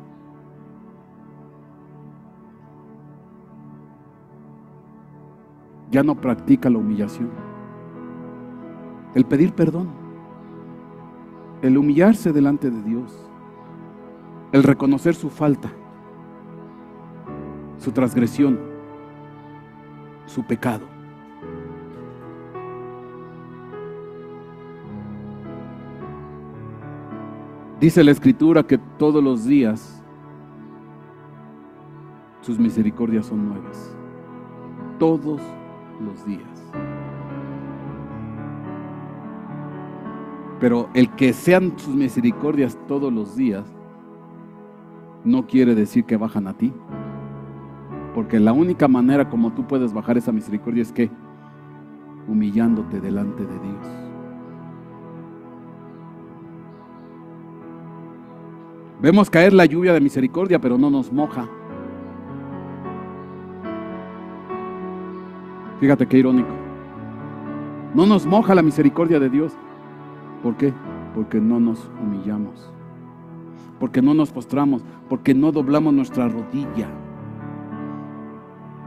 ya no practica la humillación, el pedir perdón, el humillarse delante de Dios, el reconocer su falta, su transgresión, su pecado. Dice la Escritura que todos los días sus misericordias son nuevas. Todos los días. Pero el que sean sus misericordias todos los días no quiere decir que bajan a ti. Porque la única manera como tú puedes bajar esa misericordia es que humillándote delante de Dios. Vemos caer la lluvia de misericordia, pero no nos moja. Fíjate qué irónico. No nos moja la misericordia de Dios. ¿Por qué? Porque no nos humillamos. Porque no nos postramos. Porque no doblamos nuestra rodilla.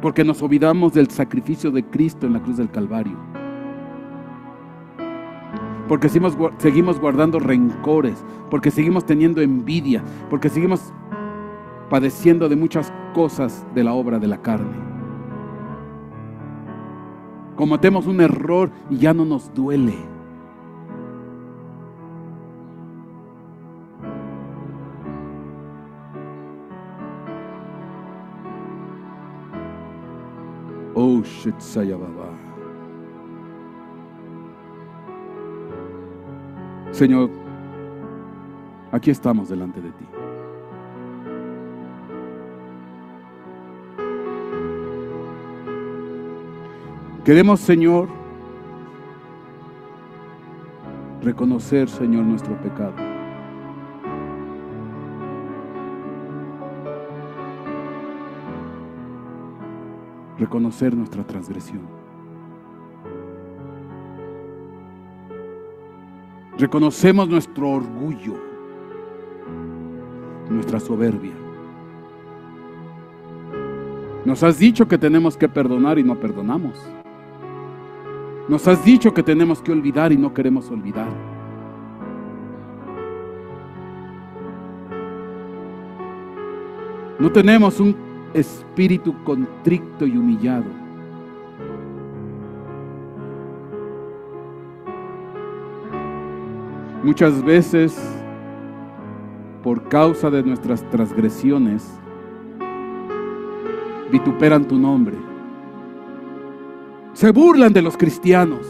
Porque nos olvidamos del sacrificio de Cristo en la cruz del Calvario. Porque seguimos guardando rencores. Porque seguimos teniendo envidia. Porque seguimos padeciendo de muchas cosas de la obra de la carne. Cometemos un error y ya no nos duele. Oh, shit, Sayababa. Señor, aquí estamos delante de ti. Queremos, Señor, reconocer, Señor, nuestro pecado. reconocer nuestra transgresión. Reconocemos nuestro orgullo, nuestra soberbia. Nos has dicho que tenemos que perdonar y no perdonamos. Nos has dicho que tenemos que olvidar y no queremos olvidar. No tenemos un espíritu contrito y humillado. Muchas veces, por causa de nuestras transgresiones, vituperan tu nombre. Se burlan de los cristianos.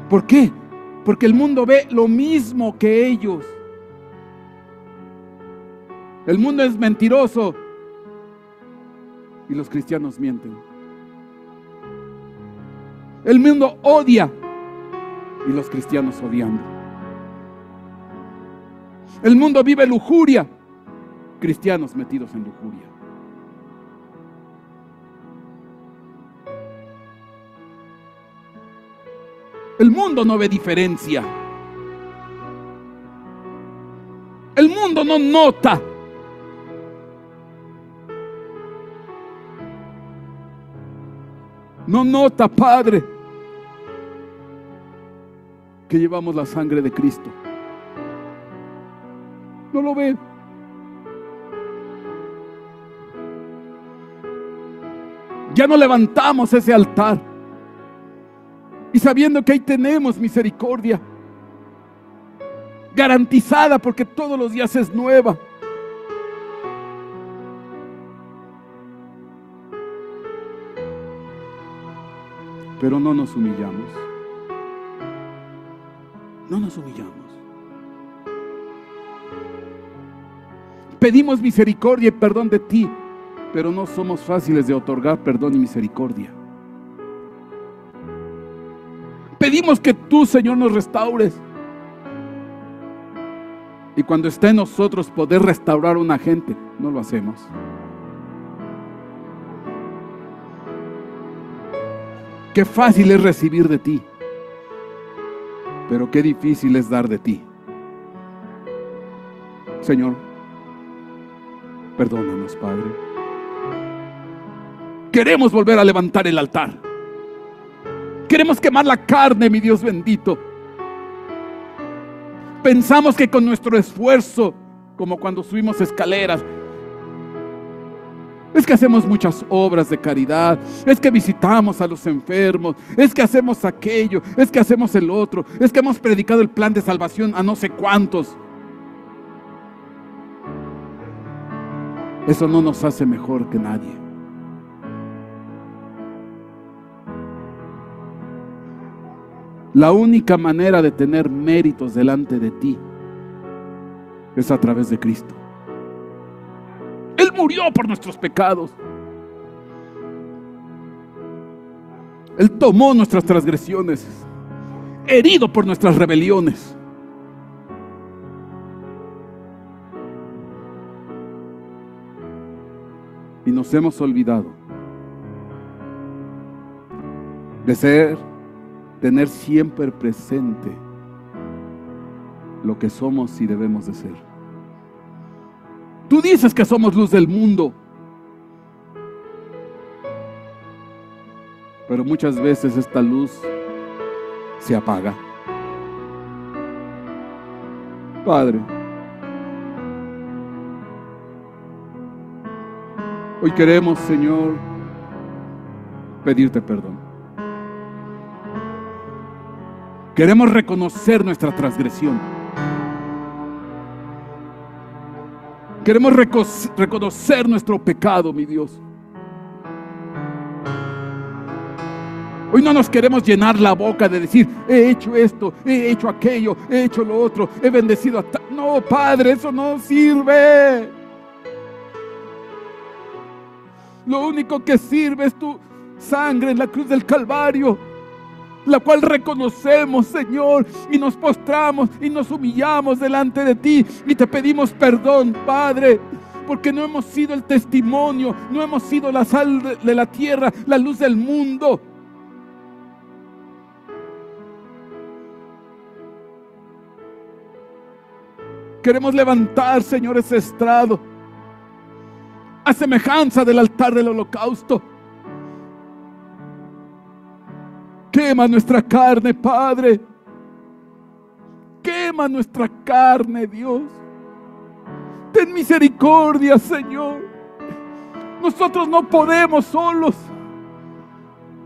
¿Por qué? Porque el mundo ve lo mismo que ellos. El mundo es mentiroso y los cristianos mienten. El mundo odia y los cristianos odiando. El mundo vive lujuria, cristianos metidos en lujuria. El mundo no ve diferencia. El mundo no nota. No nota, Padre, que llevamos la sangre de Cristo. No lo ve. Ya no levantamos ese altar. Y sabiendo que ahí tenemos misericordia garantizada, porque todos los días es nueva. Pero no nos humillamos. No nos humillamos. Pedimos misericordia y perdón de ti, pero no somos fáciles de otorgar perdón y misericordia. Pedimos que tú, Señor, nos restaures. Y cuando esté en nosotros poder restaurar a una gente, no lo hacemos. Qué fácil es recibir de ti, pero qué difícil es dar de ti. Señor, perdónanos, Padre. Queremos volver a levantar el altar. Queremos quemar la carne, mi Dios bendito. Pensamos que con nuestro esfuerzo, como cuando subimos escaleras, es que hacemos muchas obras de caridad, es que visitamos a los enfermos, es que hacemos aquello, es que hacemos el otro, es que hemos predicado el plan de salvación a no sé cuántos. Eso no nos hace mejor que nadie. La única manera de tener méritos delante de ti es a través de Cristo. Él murió por nuestros pecados. Él tomó nuestras transgresiones, herido por nuestras rebeliones. Y nos hemos olvidado de tener siempre presente lo que somos y debemos de ser. Tú dices que somos luz del mundo, pero muchas veces esta luz se apaga. Padre, hoy queremos, Señor, pedirte perdón. Queremos reconocer nuestra transgresión. Queremos reconocer nuestro pecado, mi Dios. Hoy no nos queremos llenar la boca de decir, he hecho esto, he hecho aquello, he hecho lo otro, he bendecido a tal. No, Padre, eso no sirve. Lo único que sirve es tu sangre en la cruz del Calvario, la cual reconocemos, Señor, y nos postramos y nos humillamos delante de ti y te pedimos perdón, Padre. porque no hemos sido el testimonio, no hemos sido la sal de la tierra, la luz del mundo. Queremos levantar, Señor, ese estrado a semejanza del altar del holocausto. Quema nuestra carne, Padre. Quema nuestra carne, Dios. Ten misericordia, Señor. Nosotros no podemos solos.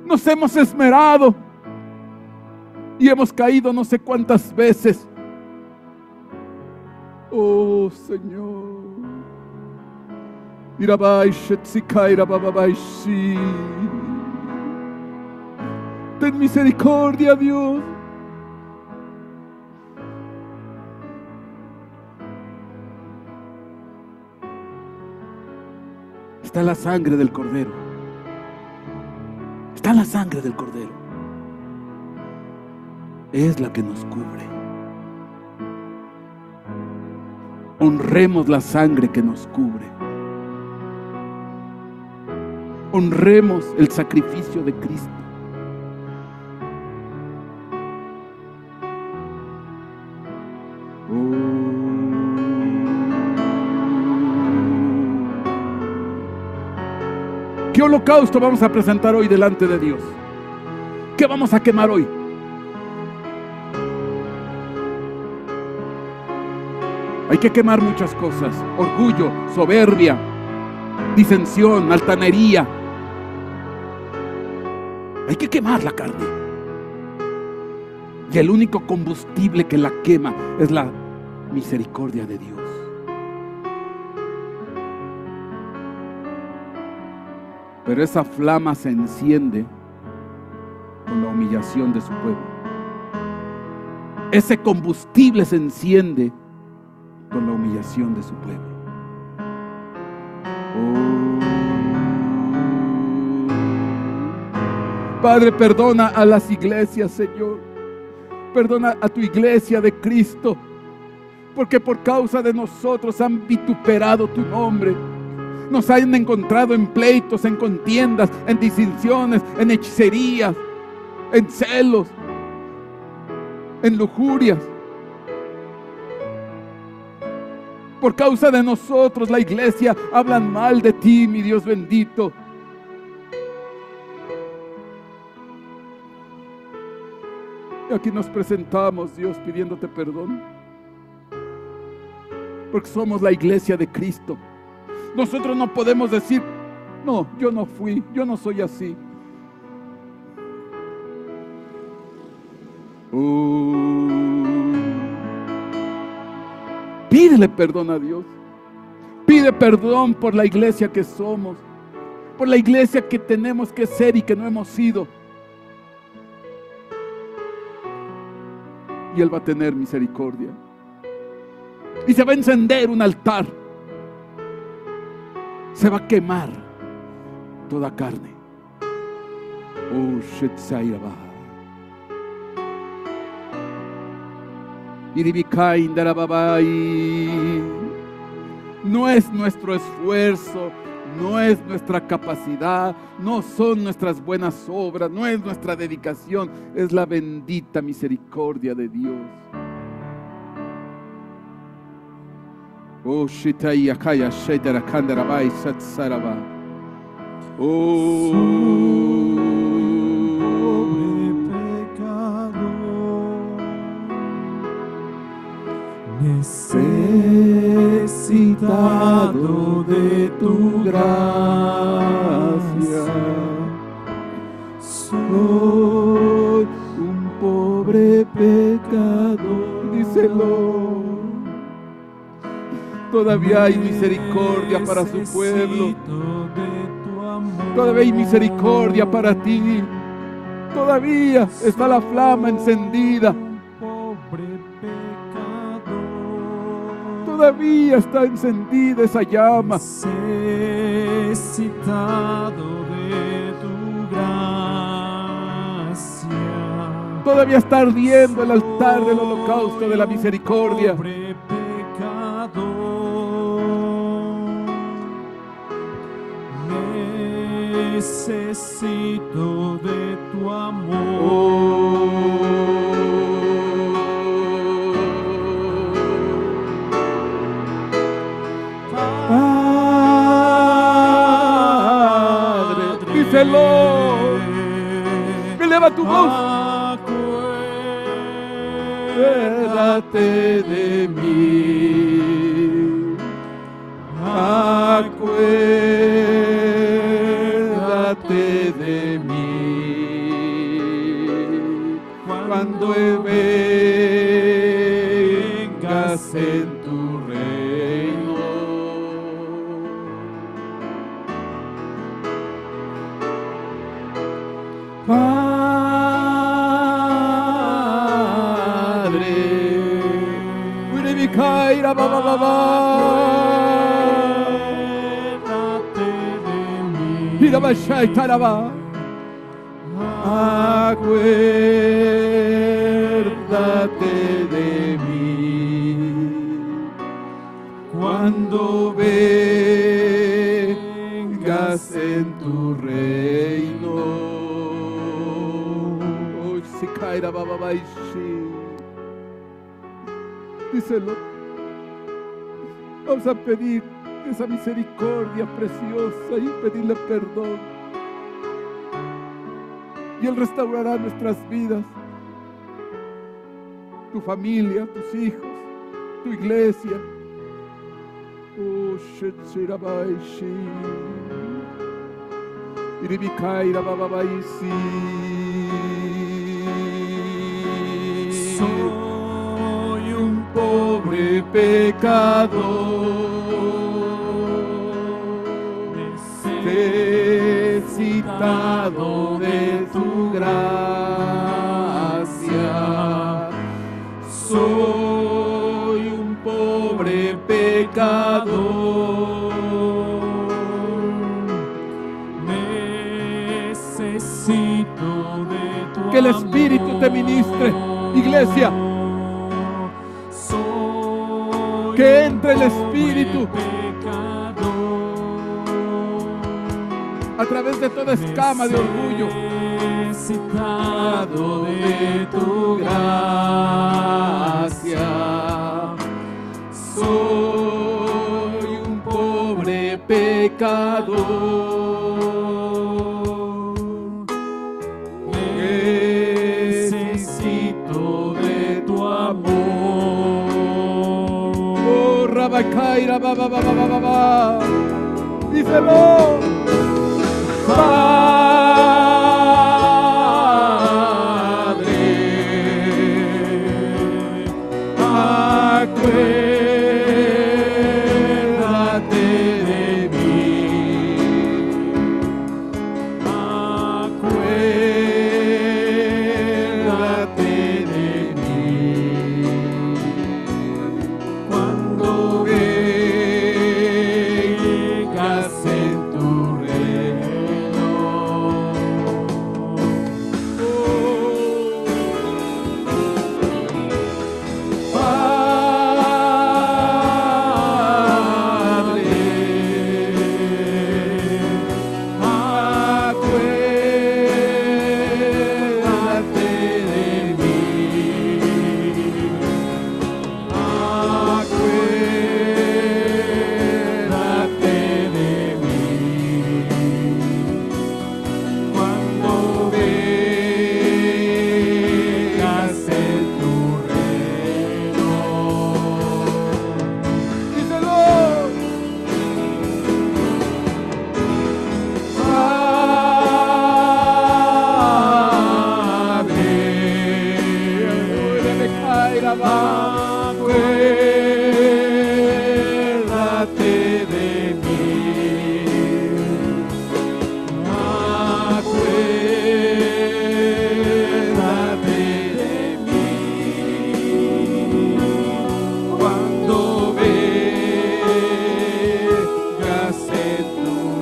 Nos hemos esmerado y hemos caído no sé cuántas veces. Oh, Señor. Ten misericordia, Dios. Está la sangre del Cordero. Está la sangre del Cordero. Es la que nos cubre. Honremos la sangre que nos cubre. Honremos el sacrificio de Cristo. ¿Qué holocausto vamos a presentar hoy delante de Dios? ¿Qué vamos a quemar hoy? Hay que quemar muchas cosas: orgullo, soberbia, disensión, altanería. Hay que quemar la carne. Y el único combustible que la quema es la misericordia de Dios. Pero esa flama se enciende con la humillación de su pueblo. Ese combustible se enciende con la humillación de su pueblo. Padre, perdona a las iglesias, Señor. Perdona a tu iglesia de Cristo, porque por causa de nosotros han vituperado tu nombre. Nos han encontrado en pleitos, en contiendas, en disensiones, en hechicerías, en celos, en lujurias. Por causa de nosotros, la iglesia hablan mal de ti, mi Dios bendito. Y aquí nos presentamos, Dios, pidiéndote perdón, porque somos la iglesia de Cristo. Nosotros no podemos decir: no, yo no fui, yo no soy así. Pídele perdón a Dios. Pide perdón por la iglesia que somos, por la iglesia que tenemos que ser y que no hemos sido. Y Él va a tener misericordia. Y se va a encender un altar. Se va a quemar toda carne. Oh, Shetzairaba. Iribikai Ndarababai. No es nuestro esfuerzo, no es nuestra capacidad, no son nuestras buenas obras, no es nuestra dedicación, es la bendita misericordia de Dios. Oh, Shitai Akaya Shaidara Kandarabai Satsaraba. Oh, necesitado de tu gracia, soy un pobre pecador. Díselo. Todavía hay misericordia para su pueblo. Todavía hay misericordia para ti. Todavía está la flama encendida. Todavía está encendida esa llama. Necesitado de tu gracia. Todavía está ardiendo el altar del holocausto de la misericordia. necesito de tu amor. Padre, díselo. Eleva tu voz. Acuérdate de mí. Acuérdate de mí. Cuando vengas en tu reino. Padre, Uribikaira baba baba, Hirabashai taraba, acuérdate de mí cuando vengas en tu reino. Sikaira baba baishi. Díselo. Vamos a pedir esa misericordia preciosa y pedirle perdón. Y Él restaurará nuestras vidas, tu familia, tus hijos, tu iglesia. Oh, Shechirabaishi. Iribikaira bababaisi. Soy un pobre pecador, necesitado de tu gracia. Soy un pobre pecador, necesito de tu amor. Que el Espíritu te ministre, iglesia. Que entre el Espíritu a través de toda escama de orgullo. Necesitado de tu gracia, soy un pobre pecador. Necesito de tu amor. Oh, Rabakaira, baba, baba, baba, baba. Díselo. Padre, acuérdate de mí, acuérdate de mí, cuando vengas en tu reino. Acuérdate de mí, acuérdate de mí, cuando vengas en tu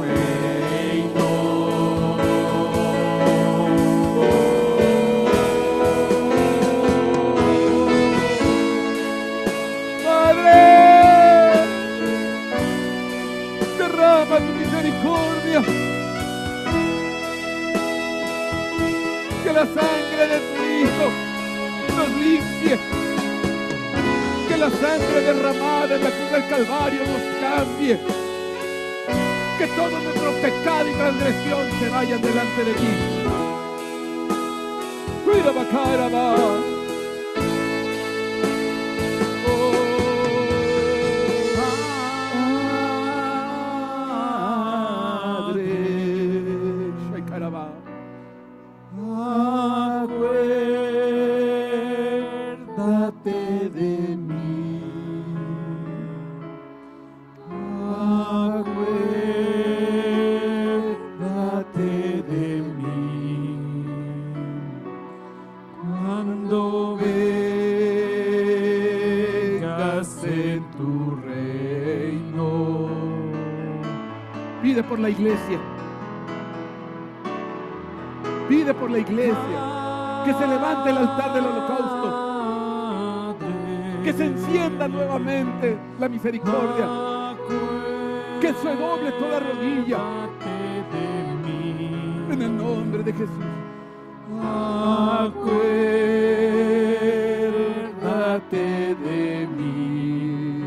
reino. Derrama tu misericordia, la sangre de tu Hijo nos limpie. Que la sangre derramada en la cruz del Calvario nos cambie. Que todo nuestro pecado y transgresión se vayan delante de ti. Cuida Bacaraba. Acuérdate de mí, acuérdate de mí, cuando vengas en tu reino. Pide por la iglesia. Pide por la iglesia. Que se levante el altar del holocausto. Que se encienda nuevamente la misericordia. Que se doble toda rodilla. En el nombre de Jesús. Acuérdate de mí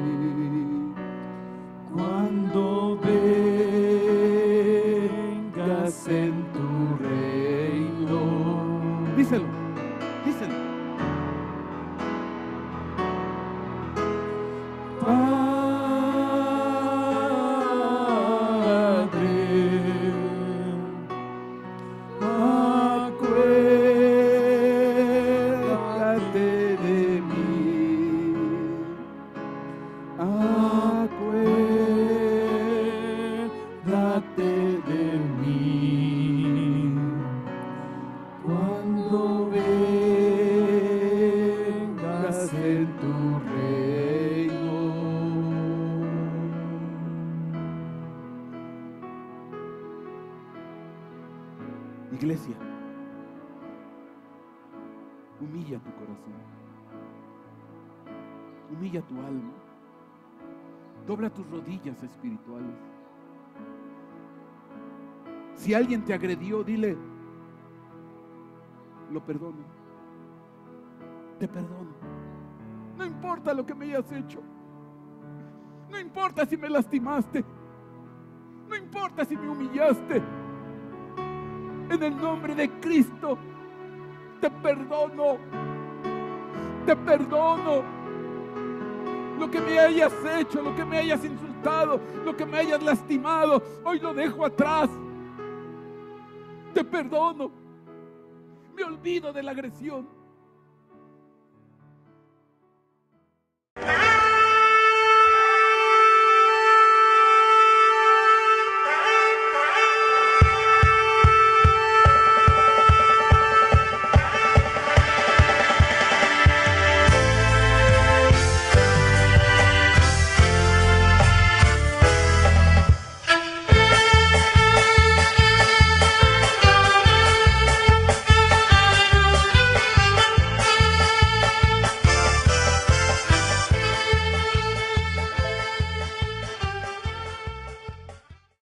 cuando vengas en tu reino. Díselo, díselo. Padre, acuérdate de mí, acuérdate de mí, cuando vengas en tu reino. Iglesia, humilla tu corazón. Humilla tu alma. Dobla tus rodillas espirituales. Si alguien te agredió, dile: lo perdono. Te perdono. No importa lo que me hayas hecho. No importa si me lastimaste. No importa si me humillaste. En el nombre de Cristo, te perdono. Te perdono. Lo que me hayas hecho, lo que me hayas insultado, lo que me hayas lastimado, hoy lo dejo atrás. Te perdono. Me olvido de la agresión.